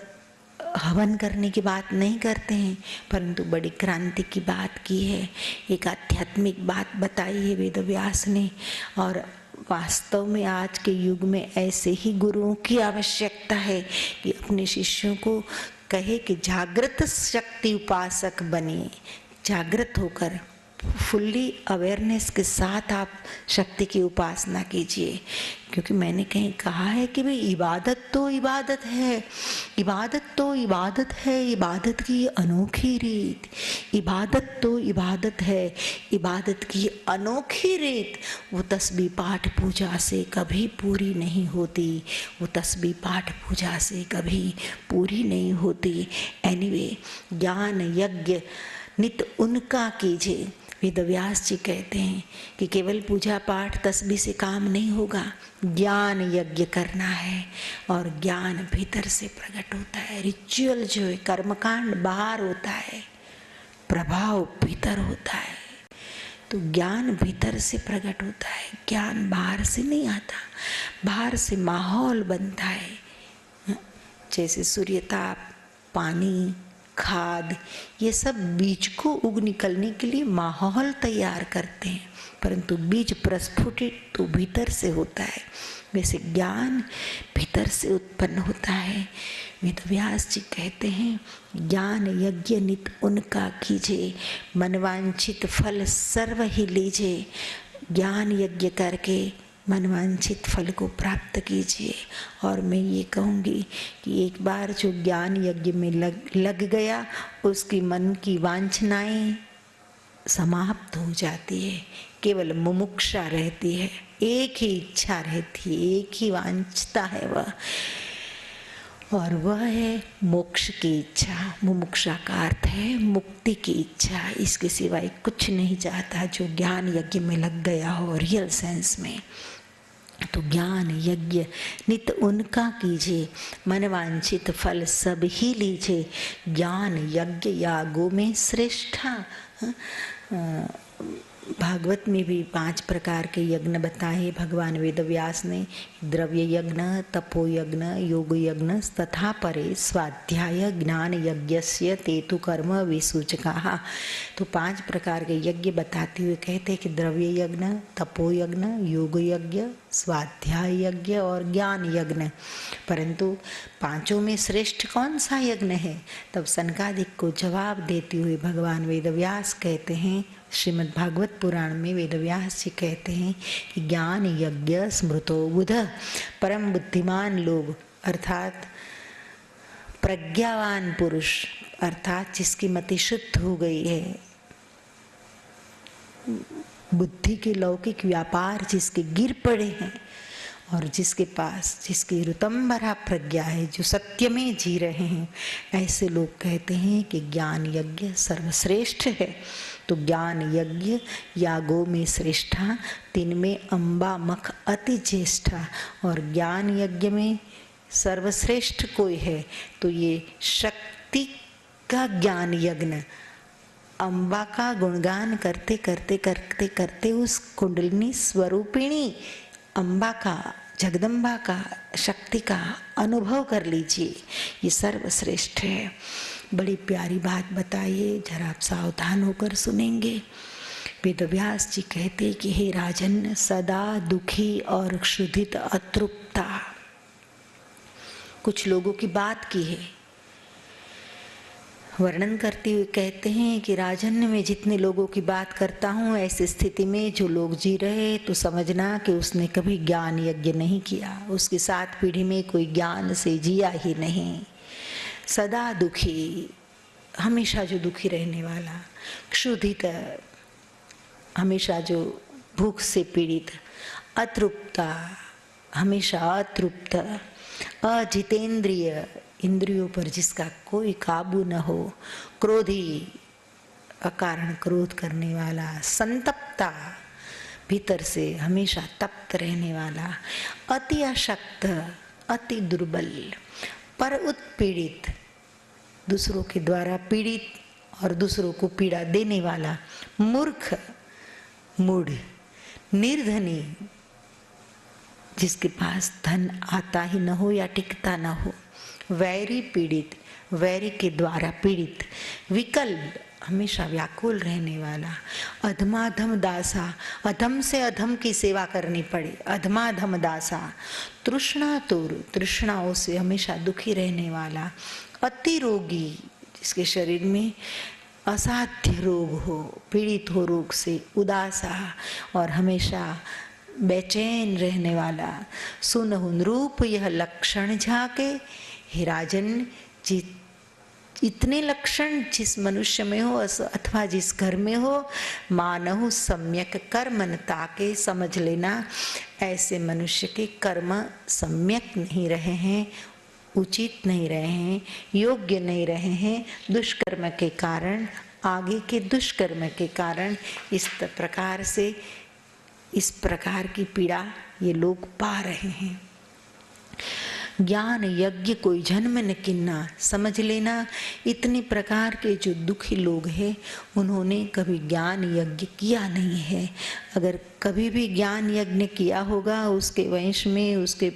हवन करने की बात नहीं करते हैं, परंतु बड़ी क्रांति की बात की है। एक आध्यात्मिक बात बताई है वेदव्यास ने। और वास्तव में आज के युग में ऐसे ही गुरुओं की आवश्यकता है कि अपने शिष्यों को कहे कि जागृत शक्ति उपासक बनिए। जागृत होकर फुल्ली अवेयरनेस के साथ आप शक्ति की उपासना कीजिए। क्योंकि मैंने कहीं कहा है कि भाई इबादत तो इबादत है, इबादत तो इबादत है, इबादत की अनोखी रीत। इबादत तो इबादत है, इबादत की अनोखी रीत। वो तस्बीह पाठ पूजा से कभी पूरी नहीं होती, वो तस्बीह पाठ पूजा से कभी पूरी नहीं होती। एनीवे, ज्ञान यज्ञ नित उनका कीजिए। वेदव्यास जी कहते हैं कि केवल पूजा पाठ तस्बीह से काम नहीं होगा, ज्ञान यज्ञ करना है। और ज्ञान भीतर से प्रकट होता है। रिचुअल जो है, कर्मकांड बाहर होता है, प्रभाव भीतर होता है। तो ज्ञान भीतर से प्रकट होता है, ज्ञान बाहर से नहीं आता। बाहर से माहौल बनता है। जैसे सूर्यताप, पानी, खाद, ये सब बीज को उग निकलने के लिए माहौल तैयार करते हैं, परंतु बीज प्रस्फुटित तो भीतर से होता है। वैसे ज्ञान भीतर से उत्पन्न होता है। वेदव्यास जी कहते हैं, ज्ञान यज्ञ नित उनका कीजिए, मनवांछित फल सर्व ही लीजिए। ज्ञान यज्ञ करके मनवांछित फल को प्राप्त कीजिए। और मैं ये कहूँगी कि एक बार जो ज्ञान यज्ञ में लग गया, उसकी मन की वांछनाएं समाप्त हो जाती है, केवल मुमुक्षा रहती है, एक ही इच्छा रहती है, एक ही वांछता है वह, और वह है मोक्ष की इच्छा। मुमुक्षा का अर्थ है मुक्ति की इच्छा, इसके सिवाय कुछ नहीं चाहता जो ज्ञान यज्ञ में लग गया हो रियल सेंस में। तो ज्ञान यज्ञ नित उनका कीजिए, मनवांछित फल सब ही लीजिए। ज्ञान यज्ञ यागों में श्रेष्ठा। भागवत में भी 5 प्रकार के यज्ञ बताए भगवान वेदव्यास ने, द्रव्य यज्ञ, तपो यज्ञ, योग यज्ञ तथा परे स्वाध्याय ज्ञान यज्ञस्य तेतु कर्म विसूचकाः। तो 5 प्रकार के यज्ञ बताते हुए कहते हैं कि द्रव्य यज्ञ, तपो यज्ञ, योग यज्ञ, स्वाध्याय यज्ञ और ज्ञान यज्ञ। परंतु पांचों में श्रेष्ठ कौन सा यज्ञ है? तब सनकादिक को जवाब देते हुए भगवान वेदव्यास कहते हैं, श्रीमद् भागवत पुराण में वेदव्यास जी कहते हैं कि ज्ञान यज्ञ स्मृतो बुध। परम बुद्धिमान लोग अर्थात प्रज्ञावान पुरुष अर्थात जिसकी मति शुद्ध हो गई है, बुद्धि के लौकिक व्यापार जिसके गिर पड़े हैं और जिसके पास जिसकी ऋतंबरा प्रज्ञा है, जो सत्य में जी रहे हैं, ऐसे लोग कहते हैं कि ज्ञान यज्ञ सर्वश्रेष्ठ है। तो ज्ञान यज्ञ यागों में श्रेष्ठा, तीन में अम्बा मख अति ज्येष्ठा। और ज्ञान यज्ञ में सर्वश्रेष्ठ कोई है तो ये शक्ति का ज्ञान यज्ञ, अम्बा का गुणगान करते करते करते करते उस कुंडलिनी स्वरूपिणी अम्बा का, जगदम्बा का, शक्ति का अनुभव कर लीजिए, ये सर्वश्रेष्ठ है। बड़ी प्यारी बात बताइए, जरा आप सावधान होकर सुनेंगे। वेदव्यास जी कहते कि हे राजन, सदा दुखी और क्षुधित अतृप्ता। कुछ लोगों की बात की है, वर्णन करते हुए कहते हैं कि राजन, मैं जितने लोगों की बात करता हूँ, ऐसी स्थिति में जो लोग जी रहे तो समझना कि उसने कभी ज्ञान यज्ञ नहीं किया, उसकी 7 पीढ़ी में कोई ज्ञान से जिया ही नहीं। सदा दुखी, हमेशा जो दुखी रहने वाला, क्षुधित, हमेशा जो भूख से पीड़ित, अतृप्ता, हमेशा अतृप्त, अजितेंद्रिय, इंद्रियों पर जिसका कोई काबू न हो, क्रोधी, अकारण क्रोध करने वाला, संतप्ता, भीतर से हमेशा तप्त रहने वाला, अति अशक्त, अति दुर्बल, पर उत्पीड़ित, दूसरों के द्वारा पीड़ित और दूसरों को पीड़ा देने वाला, मूर्ख, मूढ़, निर्धनी, जिसके पास धन आता ही न हो या टिकता न हो, वैरी पीड़ित, वैरी के द्वारा पीड़ित, विकल्प, हमेशा व्याकुल रहने वाला, अधमाधम दासा, अधम से अधम की सेवा करनी पड़े, अधमाधम दासा, तृष्णातुर, तृष्णाओं से हमेशा दुखी रहने वाला, अति रोगी, जिसके शरीर में असाध्य रोग हो, पीड़ित हो रोग से, उदासा और हमेशा बेचैन रहने वाला, सुनहु नृप यह लक्षण झाके। हे राजन, इतने लक्षण जिस मनुष्य में हो अथवा जिस घर में हो, मानहु सम्यक कर्मन ताके, समझ लेना ऐसे मनुष्य के कर्म सम्यक नहीं रहे हैं, उचित नहीं रहे हैं, योग्य नहीं रहे हैं, दुष्कर्म के कारण, आगे के दुष्कर्म के कारण इस प्रकार से, इस प्रकार की पीड़ा ये लोग पा रहे हैं। ज्ञान यज्ञ कोई जन्म न किन्ना, समझ लेना इतने प्रकार के जो दुखी लोग हैं उन्होंने कभी ज्ञान यज्ञ किया नहीं है। अगर कभी भी ज्ञान यज्ञ किया होगा उसके वंश में, उसके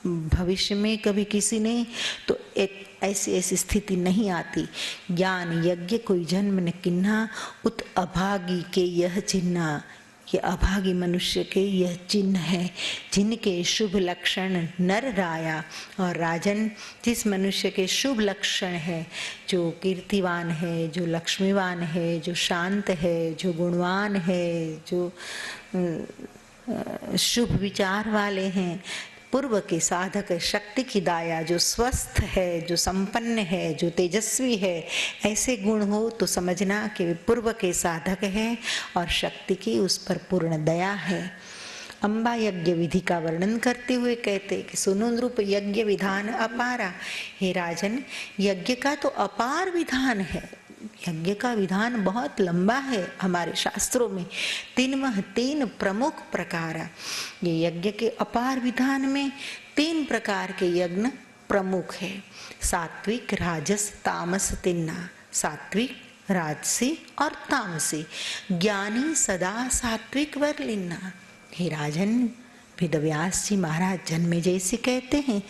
भविष्य में कभी किसी ने, तो एक ऐसी स्थिति नहीं आती। ज्ञान यज्ञ कोई जन्म न किन्ना, उत अभागी के यह चिन्ह, ये अभागी मनुष्य के यह चिन्ह है, जिनके शुभ लक्षण नर राया। और राजन, जिस मनुष्य के शुभ लक्षण है, जो कीर्तिवान है, जो लक्ष्मीवान है, जो शांत है, जो गुणवान है, जो शुभ विचार वाले हैं, पूर्व के साधक शक्ति की दाया, जो स्वस्थ है, जो संपन्न है, जो तेजस्वी है, ऐसे गुण हो तो समझना कि वे पूर्व के साधक हैं और शक्ति की उस पर पूर्ण दया है। अम्बा यज्ञ विधि का वर्णन करते हुए कहते कि सुनो नृप यज्ञ विधान अपारा। हे राजन, यज्ञ का तो अपार विधान है, यज्ञ का विधान बहुत लंबा है हमारे शास्त्रों में। तीन प्रमुख प्रकार, ये यज्ञ के अपार विधान में 3 प्रकार के यज्ञ प्रमुख है। सात्विक, राजस, तामस, तिन्ना। सात्विक, राजसी और तामसी। ज्ञानी सदा सात्विक वर लिन्ना। हे राजन, वेदव्यास जी महाराज जन्मेजय से कहते हैं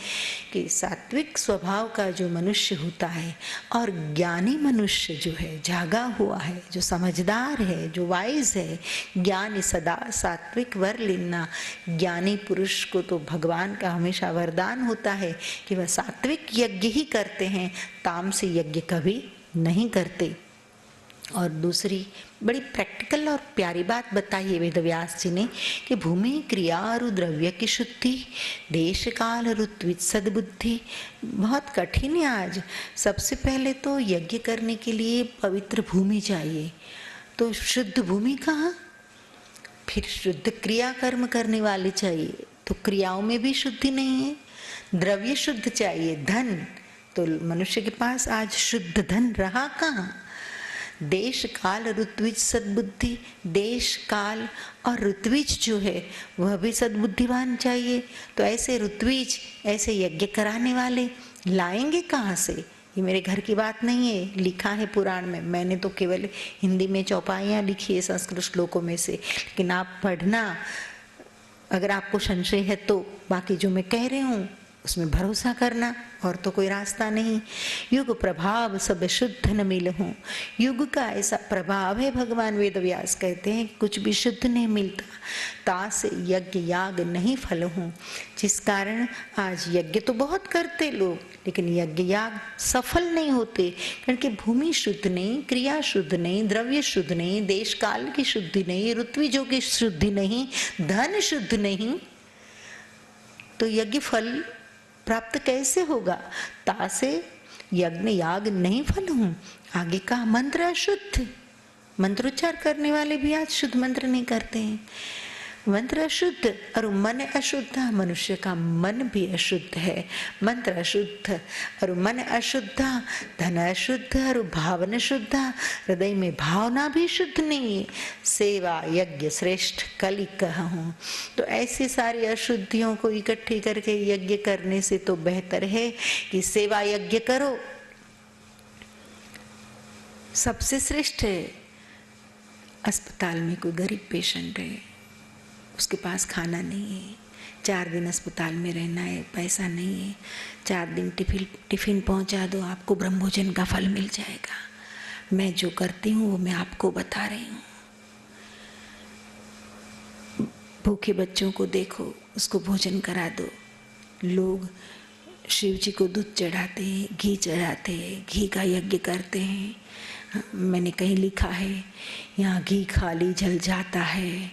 कि सात्विक स्वभाव का जो मनुष्य होता है और ज्ञानी मनुष्य जो है, जागा हुआ है, जो समझदार है, जो वाइज है, ज्ञानी सदा सात्विक वर लेना। ज्ञानी पुरुष को तो भगवान का हमेशा वरदान होता है कि वह सात्विक यज्ञ ही करते हैं, तामसी यज्ञ कभी नहीं करते। और दूसरी बड़ी प्रैक्टिकल और प्यारी बात बताई है वेदव्यास जी ने कि भूमि क्रिया और द्रव्य की शुद्धि, देश काल ऋत्विज सद्बुद्धि। बहुत कठिन है आज। सबसे पहले तो यज्ञ करने के लिए पवित्र भूमि चाहिए, तो शुद्ध भूमि कहाँ? फिर शुद्ध क्रिया कर्म करने वाले चाहिए, तो क्रियाओं में भी शुद्धि नहीं है। द्रव्य शुद्ध चाहिए, धन, तो मनुष्य के पास आज शुद्ध धन रहा कहाँ? देश काल ऋत्विज सद्बुद्धि, देश काल और ऋत्विज जो है वह भी सद्बुद्धिवान चाहिए। तो ऐसे ऋत्विज, ऐसे यज्ञ कराने वाले लाएंगे कहाँ से? ये मेरे घर की बात नहीं है, लिखा है पुराण में। मैंने तो केवल हिंदी में चौपाइयाँ लिखी है संस्कृत श्लोकों में से, लेकिन आप पढ़ना, अगर आपको संशय है तो बाकी जो मैं कह रही हूँ उसमें भरोसा करना, और तो कोई रास्ता नहीं। युग प्रभाव सब शुद्ध न मिलहूँ। युग का ऐसा प्रभाव है, भगवान वेदव्यास कहते हैं कुछ भी शुद्ध नहीं मिलता। तास यज्ञ याग नहीं फल हूँ, जिस कारण आज यज्ञ तो बहुत करते लोग, लेकिन यज्ञ याग सफल नहीं होते, क्योंकि भूमि शुद्ध नहीं, क्रिया शुद्ध नहीं, द्रव्य शुद्ध नहीं, देश काल की शुद्धि नहीं, ऋत्विजों की शुद्धि नहीं, धन शुद्ध नहीं, तो यज्ञ फल प्राप्त कैसे होगा? तासे यज्ञ याग नहीं फल हूँ। आगे का मंत्र अशुद्ध, मंत्रोच्चार करने वाले भी आज शुद्ध मंत्र नहीं करते हैं। मंत्र अशुद्ध और मन अशुद्ध, मनुष्य का मन भी अशुद्ध है। मंत्र अशुद्ध और मन अशुद्ध, धन अशुद्ध और भावना शुद्ध, हृदय में भावना भी शुद्ध नहीं है। सेवा यज्ञ श्रेष्ठ कलि कहूँ। तो ऐसी सारी अशुद्धियों को इकट्ठी करके यज्ञ करने से तो बेहतर है कि सेवा यज्ञ करो, सबसे श्रेष्ठ है। अस्पताल में कोई गरीब पेशेंट है, उसके पास खाना नहीं है, 4 दिन अस्पताल में रहना है, पैसा नहीं है, 4 दिन टिफिन पहुंचा दो, आपको ब्रह्मभोजन का फल मिल जाएगा। मैं जो करती हूँ वो मैं आपको बता रही हूँ। भूखे बच्चों को देखो, उसको भोजन करा दो। लोग शिव जी को दूध चढ़ाते हैं, घी चढ़ाते हैं, घी का यज्ञ करते हैं। मैंने कहीं लिखा है, यहाँ घी खाली जल जाता है,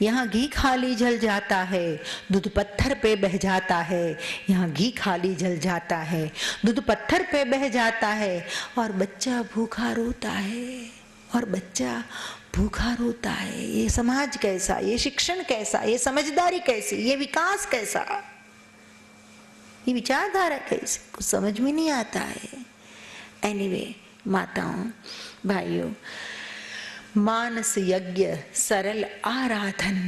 यहाँ घी खाली जल जाता है, दूध पत्थर पे बह जाता है। यहाँ घी खाली जल जाता है, दूध पत्थर पे बह जाता है, और बच्चा भूखा रोता है, और बच्चा भूखा रोता है। ये समाज कैसा, ये शिक्षण कैसा, ये समझदारी कैसी, ये विकास कैसा, ये विचारधारा कैसी, कुछ समझ में नहीं आता है। एनीवे, माताओं भाइयों, मानस यज्ञ सरल आराधन,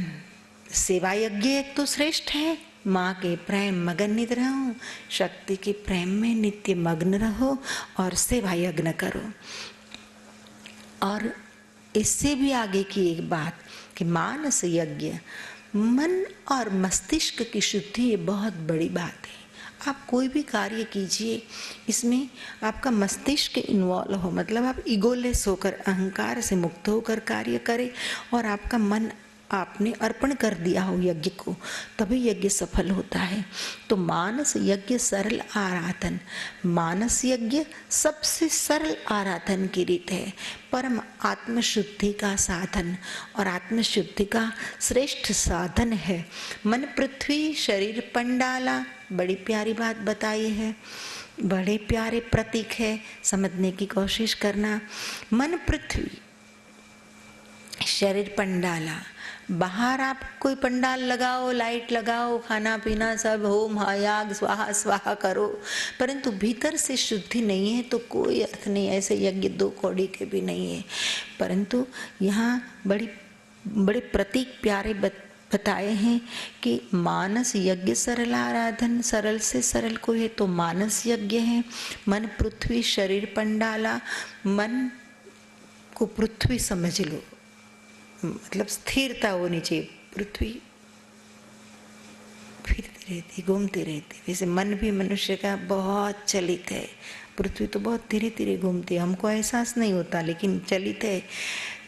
सेवा यज्ञ एक तो श्रेष्ठ है। माँ के प्रेम मगन नित रहो, शक्ति के प्रेम में नित्य मग्न रहो और सेवा यज्ञ करो। और इससे भी आगे की एक बात कि मानस यज्ञ, मन और मस्तिष्क की शुद्धि, ये बहुत बड़ी बात है। आप कोई भी कार्य कीजिए, इसमें आपका मस्तिष्क इन्वॉल्व हो, मतलब आप ईगोलेस होकर, अहंकार से मुक्त होकर कार्य करें, और आपका मन आपने अर्पण कर दिया हो यज्ञ को, तभी यज्ञ सफल होता है। तो मानस यज्ञ सरल आराधन, मानस यज्ञ सबसे सरल आराधन की रीत है, परम आत्मशुद्धि का साधन और आत्मशुद्धि का श्रेष्ठ साधन है। मन पृथ्वी शरीर पंडाला, बड़ी प्यारी बात बताई है, बड़े प्यारे प्रतीक है, समझने की कोशिश करना। मन पृथ्वी शरीर पंडाला, बाहर आप कोई पंडाल लगाओ, लाइट लगाओ, खाना पीना सब होम हयाग स्वाहा स्वाहा करो, परंतु भीतर से शुद्धि नहीं है तो कोई अर्थ नहीं। ऐसे यज्ञ दो कौड़ी के भी नहीं है। परंतु यहाँ बड़े प्रतीक प्यारे बताए हैं कि मानस यज्ञ सरल आराधन, सरल से सरल कोई है तो मानस यज्ञ है। मन पृथ्वी शरीर पंडाला, मन को पृथ्वी समझ लो, मतलब स्थिरता होनी चाहिए। पृथ्वी फिरती रहती, घूमती रहती, वैसे मन भी मनुष्य का बहुत चलित है। पृथ्वी तो बहुत धीरे धीरे घूमती है, हमको एहसास नहीं होता, लेकिन चलित है।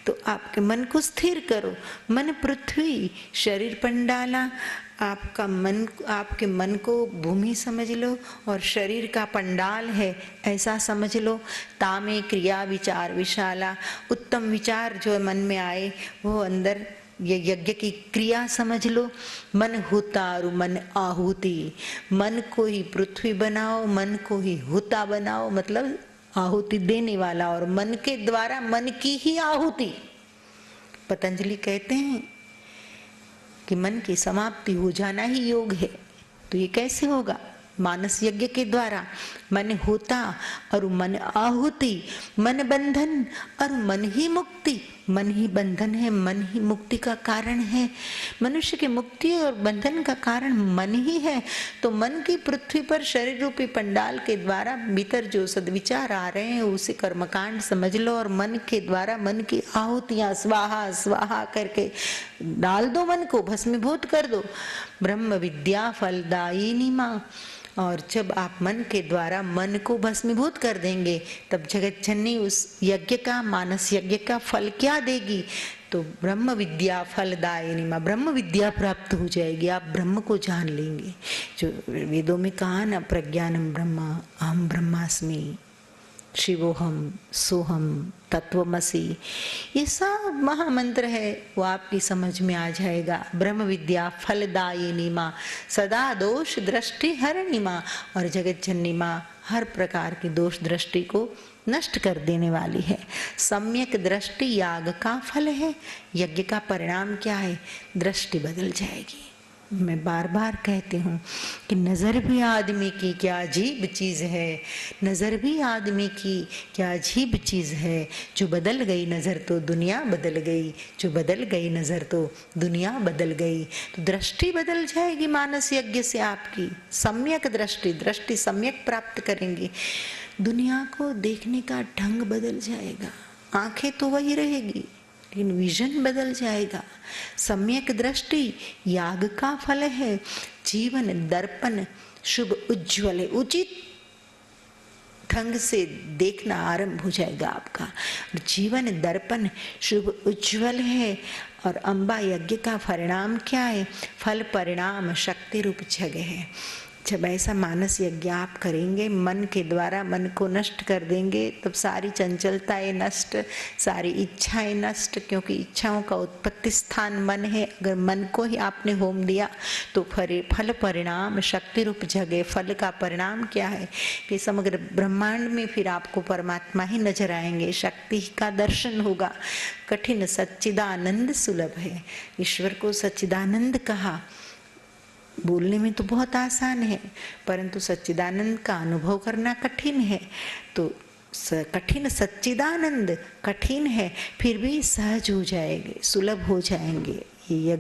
तो आपके मन को स्थिर करो। मन पृथ्वी शरीर पंडाला, आपका मन, आपके मन को भूमि समझ लो और शरीर का पंडाल है ऐसा समझ लो। तामे क्रिया विचार विशाला, उत्तम विचार जो मन में आए वो अंदर ये यज्ञ की क्रिया समझ लो। मन हुतारु मन आहुति, मन को ही पृथ्वी बनाओ, मन को ही हुता बनाओ, मतलब आहुति देने वाला, और मन के द्वारा मन की ही आहुति। पतंजलि कहते हैं कि मन की समाप्ति हो जाना ही योग है। तो ये कैसे होगा? मानस यज्ञ के द्वारा मन होता और मन आहुति, मन बंधन और मन ही मुक्ति। मन ही बंधन है, मन ही मुक्ति का कारण है। मनुष्य की मुक्ति और बंधन का कारण मन ही है। तो मन की पृथ्वी पर शरीर रूपी पंडाल के द्वारा भीतर जो सद्विचार आ रहे हैं उसे कर्मकांड समझ लो, और मन के द्वारा मन की आहुतियां स्वाहा स्वाहा करके डाल दो, मन को भस्मीभूत कर दो। ब्रह्म विद्या फलदायिनी माँ। और जब आप मन के द्वारा मन को भस्मीभूत कर देंगे तब जगत जननी उस यज्ञ का, मानस यज्ञ का फल क्या देगी? तो ब्रह्म विद्या फलदायिनी माँ, ब्रह्म विद्या प्राप्त हो जाएगी। आप ब्रह्म को जान लेंगे। जो वेदों में कहा ना, प्रज्ञानम ब्रह्म अहम ब्रह्मास्मि शिवोहम सोहम तत्वमसि, ये सब महामंत्र है, वो आपकी समझ में आ जाएगा। ब्रह्म विद्या फलदायिनी माँ, सदा दोष दृष्टि हरिणी माँ, और जगत जननी माँ हर प्रकार की दोष दृष्टि को नष्ट कर देने वाली है। सम्यक दृष्टि याग का फल है। यज्ञ का परिणाम क्या है? दृष्टि बदल जाएगी। मैं बार बार कहती हूँ कि नज़र भी आदमी की क्या अजीब चीज़ है, नज़र भी आदमी की क्या अजीब चीज़ है। जो बदल गई नज़र तो दुनिया बदल गई, जो बदल गई नज़र तो दुनिया बदल गई। तो दृष्टि बदल जाएगी मानस यज्ञ से आपकी। सम्यक दृष्टि, दृष्टि सम्यक प्राप्त करेंगे। दुनिया को देखने का ढंग बदल जाएगा। आंखें तो वही रहेगी लेकिन विजन बदल जाएगा। सम्यक दृष्टि याग का फल है। जीवन दर्पण शुभ उज्ज्वल है, उचित ढंग से देखना आरंभ हो जाएगा आपका। जीवन दर्पण शुभ उज्ज्वल है। और अम्बा यज्ञ का परिणाम क्या है? फल परिणाम शक्ति रूप जगह है। जब ऐसा मानस यज्ञ आप करेंगे, मन के द्वारा मन को नष्ट कर देंगे, तब सारी चंचलताएं नष्ट, सारी इच्छाएं नष्ट, क्योंकि इच्छाओं का उत्पत्ति स्थान मन है। अगर मन को ही आपने होम दिया तो फल परिणाम शक्ति रूप जगह। फल का परिणाम क्या है कि समग्र ब्रह्मांड में फिर आपको परमात्मा ही नजर आएंगे, शक्ति का दर्शन होगा। कठिन सच्चिदानंद सुलभ है। ईश्वर को सच्चिदानंद कहा, बोलने में तो बहुत आसान है, परंतु सच्चिदानंद का अनुभव करना कठिन है। तो कठिन सच्चिदानंद कठिन है, फिर भी सहज हो जाएंगे, सुलभ हो जाएंगे। ये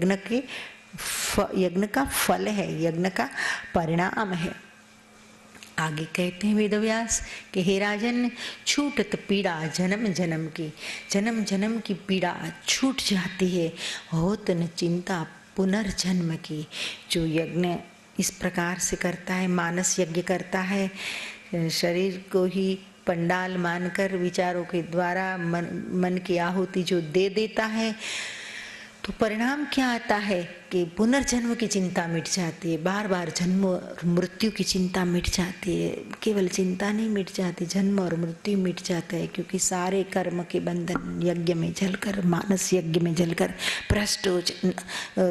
यज्ञ का फल है, यज्ञ का परिणाम है। आगे कहते हैं वेदव्यास कि हे राजन, छूटत पीड़ा जन्म जन्म की, जन्म जन्म की पीड़ा छूट जाती है। होत न चिंता पुनर्जन्म की। जो यज्ञ इस प्रकार से करता है, मानस यज्ञ करता है, शरीर को ही पंडाल मानकर विचारों के द्वारा मन की आहुति जो दे देता है, तो परिणाम क्या आता है कि पुनर्जन्म की चिंता मिट जाती है, बार बार जन्म और मृत्यु की चिंता मिट जाती है। केवल चिंता नहीं मिट जाती, जन्म और मृत्यु मिट जाता है, क्योंकि सारे कर्म के बंधन यज्ञ में जलकर, मानस यज्ञ में जलकर भ्रष्ट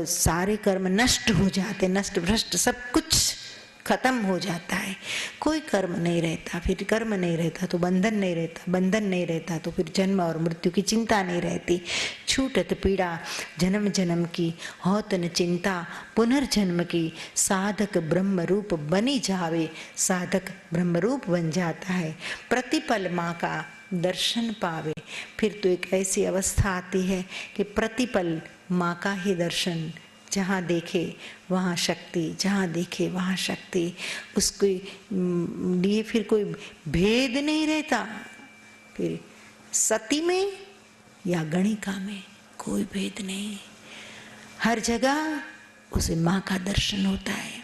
सारे कर्म नष्ट हो जाते, नष्ट भ्रष्ट सब कुछ खत्म हो जाता है। कोई कर्म नहीं रहता, फिर कर्म नहीं रहता तो बंधन नहीं रहता, बंधन नहीं रहता तो फिर जन्म और मृत्यु की चिंता नहीं रहती। छूटत पीड़ा जन्म जन्म की, होत न चिंता पुनर्जन्म की, साधक ब्रह्म रूप बनी जावे, साधक ब्रह्म रूप बन जाता है, प्रतिपल माँ का दर्शन पावे। फिर तो एक ऐसी अवस्था आती है कि प्रतिपल माँ का ही दर्शन, जहाँ देखे वहाँ शक्ति, जहाँ देखे वहाँ शक्ति, उसके लिए फिर कोई भेद नहीं रहता। फिर सती में या गणिका में कोई भेद नहीं, हर जगह उसे माँ का दर्शन होता है।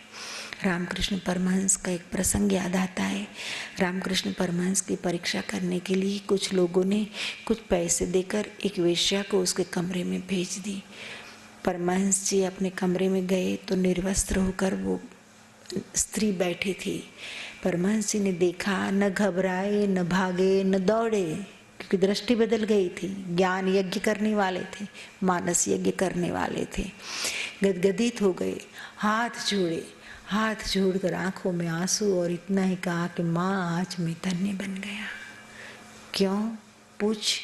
रामकृष्ण परमहंस का एक प्रसंग याद आता है। रामकृष्ण परमहंस की परीक्षा करने के लिए कुछ लोगों ने कुछ पैसे देकर एक वेश्या को उसके कमरे में भेज दी। परमहंस जी अपने कमरे में गए तो निर्वस्त्र होकर वो स्त्री बैठी थी। परमहंस जी ने देखा, न घबराए, न भागे, न दौड़े, क्योंकि दृष्टि बदल गई थी। ज्ञान यज्ञ करने वाले थे, मानस यज्ञ करने वाले थे। गदगदित हो गए, हाथ जोड़े, हाथ जोड़कर आंखों में आंसू और इतना ही कहा कि माँ आज मैं धन्य बन गया। क्यों? पूछ।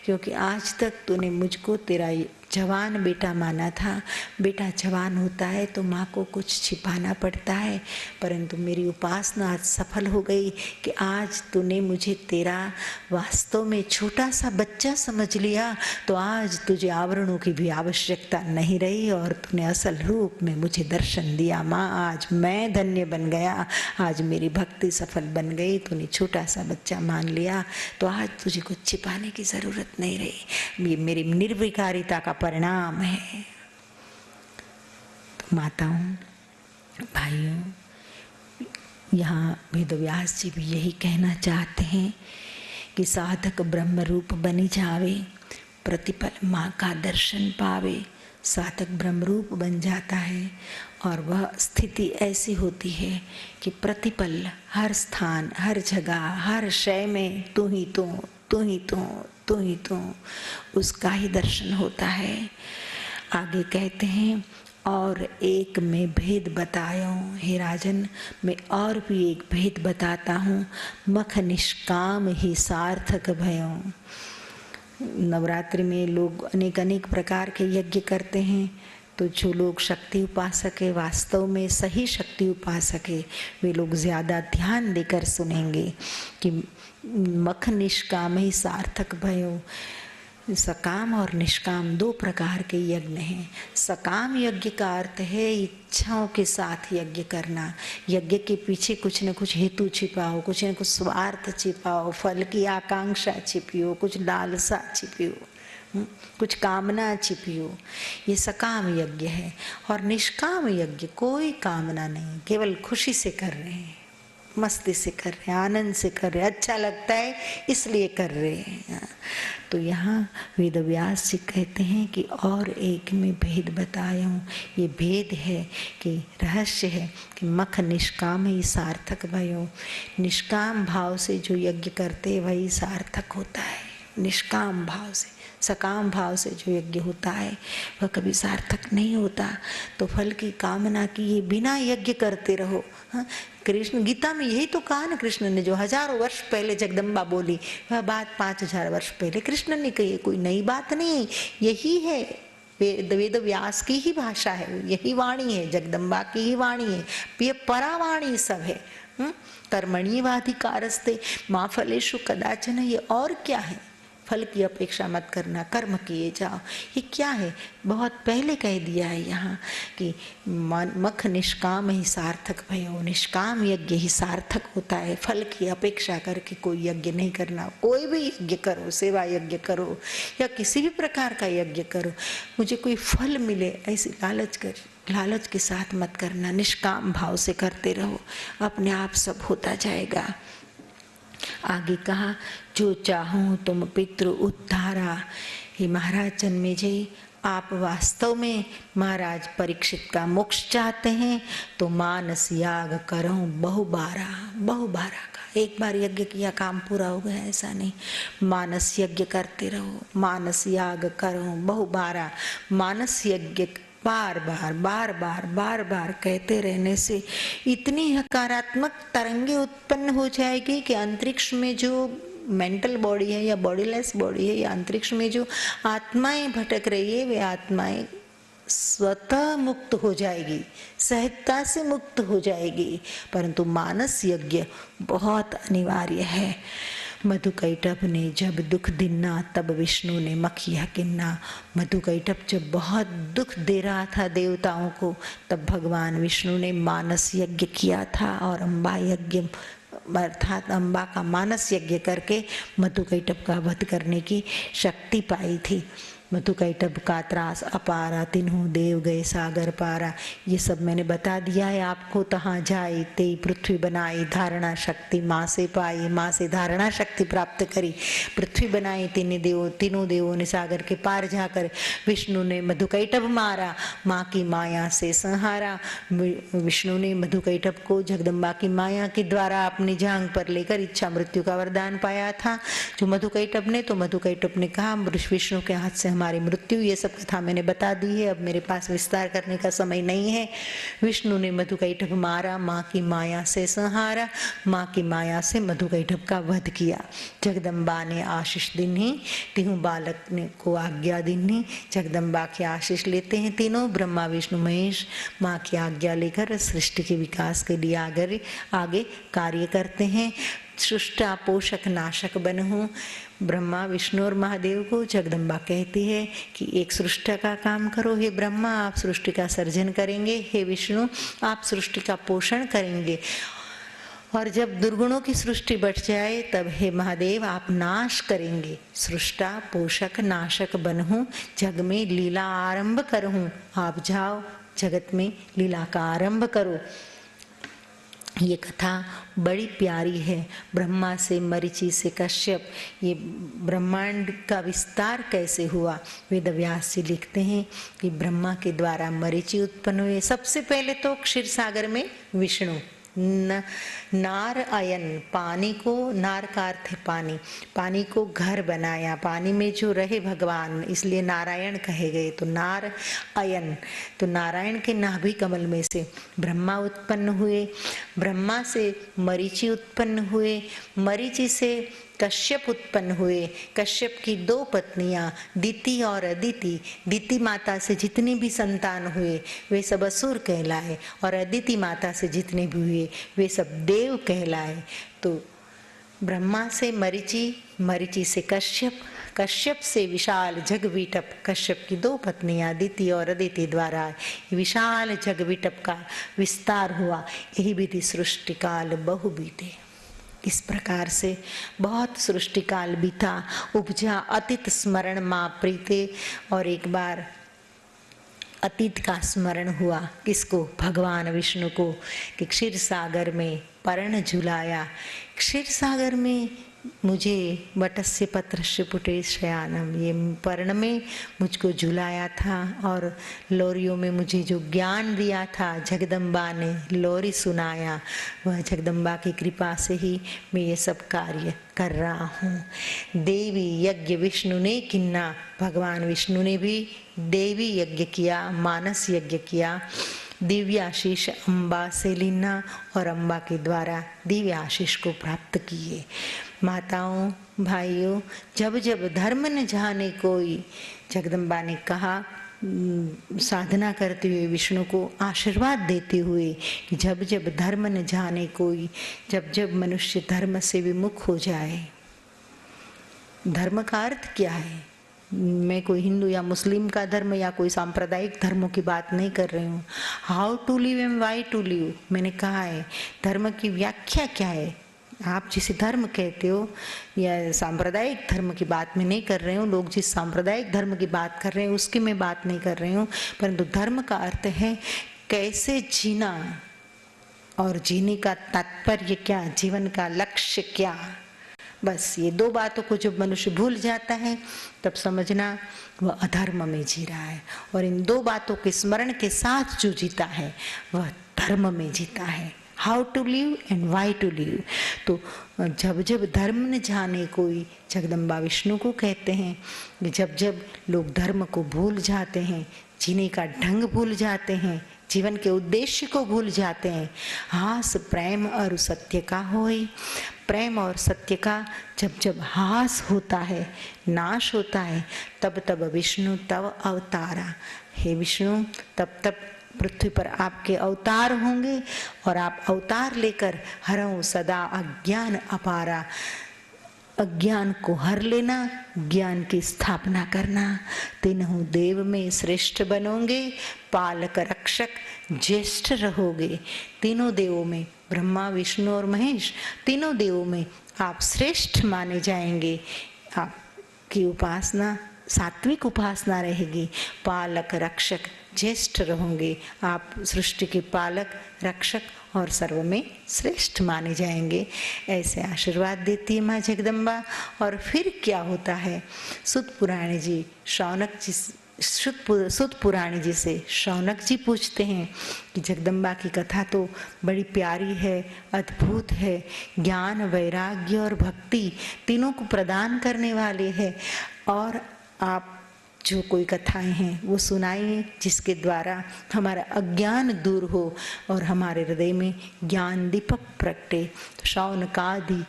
क्योंकि आज तक तूने मुझको तेरा जवान बेटा माना था। बेटा जवान होता है तो माँ को कुछ छिपाना पड़ता है, परंतु मेरी उपासना आज सफल हो गई कि आज तूने मुझे तेरा वास्तव में छोटा सा बच्चा समझ लिया, तो आज तुझे आवरणों की भी आवश्यकता नहीं रही और तूने असल रूप में मुझे दर्शन दिया। माँ आज मैं धन्य बन गया, आज मेरी भक्ति सफल बन गई। तूने छोटा सा बच्चा मान लिया तो आज तुझे कुछ छिपाने की ज़रूरत नहीं रही। ये मेरी निर्विकारिता का परिणाम है। तो माताओं, भाइयों, यहाँ वेदव्यास जी भी यही कहना चाहते हैं कि साधक ब्रह्म रूप बनी जावे, प्रतिपल माँ का दर्शन पावे। साधक ब्रह्म रूप बन जाता है और वह स्थिति ऐसी होती है कि प्रतिपल हर स्थान, हर जगह, हर शय में तू ही तू, तू ही तू, तू ही तू, उसका ही दर्शन होता है। आगे कहते हैं, और एक में भेद बतायो हे राजन, मैं और भी एक भेद बताता हूँ, मख निष्काम ही सार्थक भयो। नवरात्रि में लोग अनेक अनेक प्रकार के यज्ञ करते हैं, तो जो लोग शक्ति उपासक है, वास्तव में सही शक्ति उपासक है, वे लोग ज़्यादा ध्यान देकर सुनेंगे कि मख निष्काम ही सार्थक भयो। सकाम और निष्काम दो प्रकार के यज्ञ हैं। सकाम यज्ञ का अर्थ है इच्छाओं के साथ यज्ञ करना। यज्ञ के पीछे कुछ न कुछ हेतु छिपाओ, कुछ न कुछ स्वार्थ छिपाओ, फल की आकांक्षा छिपी हो, कुछ लालसा छिपी हो, कुछ कामना छिपी हो, ये सकाम यज्ञ है। और निष्काम यज्ञ कोई कामना नहीं, केवल खुशी से कर रहे हैं, मस्ती से कर रहे हैं, आनंद से कर रहे हैं, अच्छा लगता है इसलिए कर रहे हैं। तो यहाँ वेदव्यास जी कहते हैं कि और एक में भेद बताया हूँ। ये भेद है कि रहस्य है कि मख निष्काम ही सार्थक भयो। निष्काम भाव से जो यज्ञ करते वही सार्थक होता है। निष्काम भाव से, सकाम भाव से जो यज्ञ होता है वह कभी सार्थक नहीं होता। तो फल की कामना किए बिना यज्ञ करते रहो। हाँ, कृष्ण गीता में यही तो कहा ना कृष्ण ने, जो हजारों वर्ष पहले जगदम्बा बोली वह बात 5000 वर्ष पहले कृष्ण ने कही। कोई नई बात नहीं, यही है वेद व्यास की ही भाषा है, यही वाणी है, जगदम्बा की ही वाणी है, ये परावाणी सब है। कर्मण्येवाधिकारस्ते मा फलेषु कदाचन, ये और क्या है? फल की अपेक्षा मत करना, कर्म किए जाओ। ये क्या है? बहुत पहले कह दिया है यहाँ कि मख निष्काम ही सार्थक भयो। निष्काम यज्ञ ही सार्थक होता है। फल की अपेक्षा करके कोई यज्ञ नहीं करना। कोई भी यज्ञ करो, सेवा यज्ञ करो या किसी भी प्रकार का यज्ञ करो, मुझे कोई फल मिले ऐसी लालच के साथ मत करना। निष्काम भाव से करते रहो, अपने आप सब होता जाएगा। आगे कहा, जो चाहूँ तुम पितृ उद्धारा। हे महाराज जन्मेजय, आप वास्तव में महाराज परीक्षित का मोक्ष चाहते हैं तो मानस याग करो बहुबारा का। एक बार यज्ञ किया काम पूरा हो गया ऐसा नहीं, मानस यज्ञ करते रहो, मानस याग करो बहुबारा। मानस यज्ञ बार बार कहते रहने से इतनी हकारात्मक तरंगे उत्पन्न हो जाएगी कि अंतरिक्ष में जो मेंटल बॉडी है या बॉडीलेस बॉडी है या अंतरिक्ष में जो आत्माएं भटक रही है वे आत्माएं स्वतः मुक्त हो जाएगी, सहजता से मुक्त हो जाएगी। परंतु मानस यज्ञ बहुत अनिवार्य है। मधुकैटभ ने जब दुख दिन्ना तब विष्णु ने मखिया किन्ना। मधुकैटभ जब बहुत दुख दे रहा था देवताओं को तब भगवान विष्णु ने मानस यज्ञ किया था और अम्बा यज्ञ अर्थात अम्बा का मानस यज्ञ करके मधुकैटभ का वध करने की शक्ति पाई थी। मधुकैटभ का त्रास अपारा, तिन्हों देव गए सागर पारा। ये सब मैंने बता दिया है आपको। तहाँ जाई ते पृथ्वी बनाई, धारणा शक्ति माँ से पाई, माँ से धारणा शक्ति प्राप्त करी, पृथ्वी बनाई। तीनों देवों ने सागर के पार जाकर विष्णु ने मधुकैटभ मारा, माँ की माया से संहारा। विष्णु ने मधुकैटभ को जगदम्बा की माया के द्वारा अपनी जांग पर लेकर इच्छा मृत्यु का वरदान पाया था जो मधुकैटभ ने। तो मधुकैटभ ने कहा विष्णु के हाथ से हमारी मृत्यु, ये सब कथा मैंने बता दी है, अब मेरे पास विस्तार करने का समय नहीं है। विष्णु ने मधुकैटभ मारा, माँ की माया से संहारा, माँ की माया से मधुकैटभ का वध किया। जगदम्बा ने आशीष दिन्ही, तीनों बालक ने को आज्ञा दिन्ही। जगदम्बा की आशीष लेते हैं तीनों, ब्रह्मा विष्णु महेश माँ की आज्ञा लेकर सृष्टि के विकास के लिए आगे कार्य करते हैं। सृष्टा पोषक नाशक बनहूँ। ब्रह्मा विष्णु और महादेव को जगदम्बा कहती है कि एक सृष्टि का काम करो, हे ब्रह्मा आप सृष्टि का सर्जन करेंगे, हे विष्णु आप सृष्टि का पोषण करेंगे, और जब दुर्गुणों की सृष्टि बढ़ जाए तब हे महादेव आप नाश करेंगे। सृष्टा पोषक नाशक बनहूँ, जग में लीला आरंभ करहूँ। आप जाओ जगत में लीला का आरंभ करो। ये कथा बड़ी प्यारी है। ब्रह्मा से मरीचि से कश्यप, ये ब्रह्मांड का विस्तार कैसे हुआ। वेद व्यास जी लिखते हैं कि ब्रह्मा के द्वारा मरीचि उत्पन्न हुए। सबसे पहले तो क्षीर सागर में विष्णु नार अयन, पानी को, नार का अर्थ है पानी, पानी को घर बनाया, पानी में जो रहे भगवान, इसलिए नारायण कहे गए। तो नार अयन, तो नारायण के नाभि कमल में से ब्रह्मा उत्पन्न हुए, ब्रह्मा से मरीचि उत्पन्न हुए, मरीचि से कश्यप उत्पन्न हुए। कश्यप की दो पत्नियां दिति और अदिति, दिति माता से जितने भी संतान हुए वे सब असुर कहलाए, और अदिति माता से जितने भी हुए वे सब देव कहलाए। तो ब्रह्मा से मरीचि, मरीचि से कश्यप, कश्यप से विशाल जगविटप, कश्यप की दो पत्नियां दिति और अदिति द्वारा विशाल जगविटप का विस्तार हुआ। यही विधि सृष्टि काल बहु बीते। इस प्रकार से बहुत सृष्टि काल बीता, उपजा अतीत स्मरण माँ प्रीते। और एक बार अतीत का स्मरण हुआ, किसको, भगवान विष्णु को, कि क्षीर सागर में पर्ण झुलाया। क्षीर सागर में मुझे वटस्य पत्रस्य पुटे शयानम, ये पर्ण में मुझको झुलाया था, और लोरियों में मुझे जो ज्ञान दिया था जगदम्बा ने लोरी सुनाया, वह जगदम्बा की कृपा से ही मैं ये सब कार्य कर रहा हूँ। देवी यज्ञ विष्णु ने किन्ना, भगवान विष्णु ने भी देवी यज्ञ किया, मानस यज्ञ किया। दिव्य आशीष अम्बा से लीना, और अम्बा के द्वारा दिव्य आशीष को प्राप्त किए। माताओं भाइयों, जब जब धर्म न जाने कोई, जगदम्बा ने कहा साधना करते हुए विष्णु को आशीर्वाद देते हुए कि जब जब धर्म न जाने कोई, जब जब मनुष्य धर्म से विमुख हो जाए। धर्म का अर्थ क्या है? मैं कोई हिंदू या मुस्लिम का धर्म या कोई सांप्रदायिक धर्मों की बात नहीं कर रही हूँ। How to live and why to live, मैंने कहा है। धर्म की व्याख्या क्या है? आप जिसे धर्म कहते हो, या सांप्रदायिक धर्म की बात मैं नहीं कर रही हूँ। लोग जिस सांप्रदायिक धर्म की बात कर रहे हैं उसकी मैं बात नहीं कर रही हूँ, परंतु धर्म का अर्थ है कैसे जीना, और जीने का तात्पर्य क्या, जीवन का लक्ष्य क्या। बस ये दो बातों को जब मनुष्य भूल जाता है तब समझना वह अधर्म में जी रहा है, और इन दो बातों के स्मरण के साथ जो जीता है वह धर्म में जीता है। How to live and why to live. तो जब जब धर्म न जाने कोई, जगदम्बा विष्णु को कहते हैं कि जब जब लोग धर्म को भूल जाते हैं, जीने का ढंग भूल जाते हैं, जीवन के उद्देश्य को भूल जाते हैं, हास प्रेम और सत्य का होई। प्रेम और सत्य का जब जब हास होता है, नाश होता है, तब तब विष्णु तव अवतारा। हे विष्णु, तब तब पृथ्वी पर आपके अवतार होंगे और आप अवतार लेकर हरऊं सदा अज्ञान अपारा। अज्ञान को हर लेना, ज्ञान की स्थापना करना। तीनों देव में श्रेष्ठ बनोगे, पालक रक्षक ज्येष्ठ रहोगे। तीनों देवों में, ब्रह्मा विष्णु और महेश, तीनों देवों में आप श्रेष्ठ माने जाएंगे। आपकी उपासना सात्विक उपासना रहेगी। पालक रक्षक ज्येष्ठ रहोगे, आप सृष्टि के पालक रक्षक और सर्व में श्रेष्ठ माने जाएंगे। ऐसे आशीर्वाद देती है माँ जगदम्बा। और फिर क्या होता है, सुत पुराणी जी शौनक जी सुत पुराणी जी से शौनक जी पूछते हैं कि जगदम्बा की कथा तो बड़ी प्यारी है, अद्भुत है, ज्ञान वैराग्य और भक्ति तीनों को प्रदान करने वाले है, और आप जो कोई कथाएं हैं वो सुनाइए जिसके द्वारा हमारा अज्ञान दूर हो और हमारे हृदय में ज्ञान दीपक प्रगटे। तो शौनकादि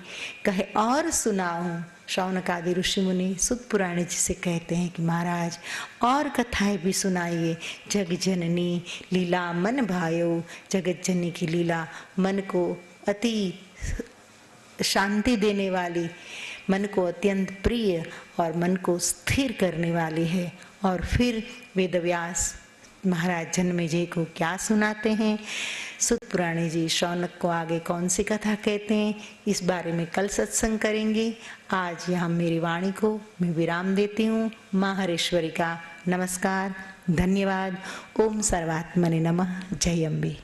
कहे और सुनाओ। शौनकादि ऋषि मुनि सुत पुराणी जी से कहते हैं कि महाराज और कथाएं भी सुनाइए। जग जननी लीला मन भायो। जगत जननी की लीला मन को अति शांति देने वाली, मन को अत्यंत प्रिय और मन को स्थिर करने वाली है। और फिर वेदव्यास महाराज जन्मेजय को क्या सुनाते हैं, सुत पुराणी जी शौनक को आगे कौन सी कथा कहते हैं, इस बारे में कल सत्संग करेंगे। आज यहाँ मेरी वाणी को मैं विराम देती हूँ। माँ हरेश्वरी का नमस्कार, धन्यवाद। ओम सर्वात्मने नमः। जय अम्बे।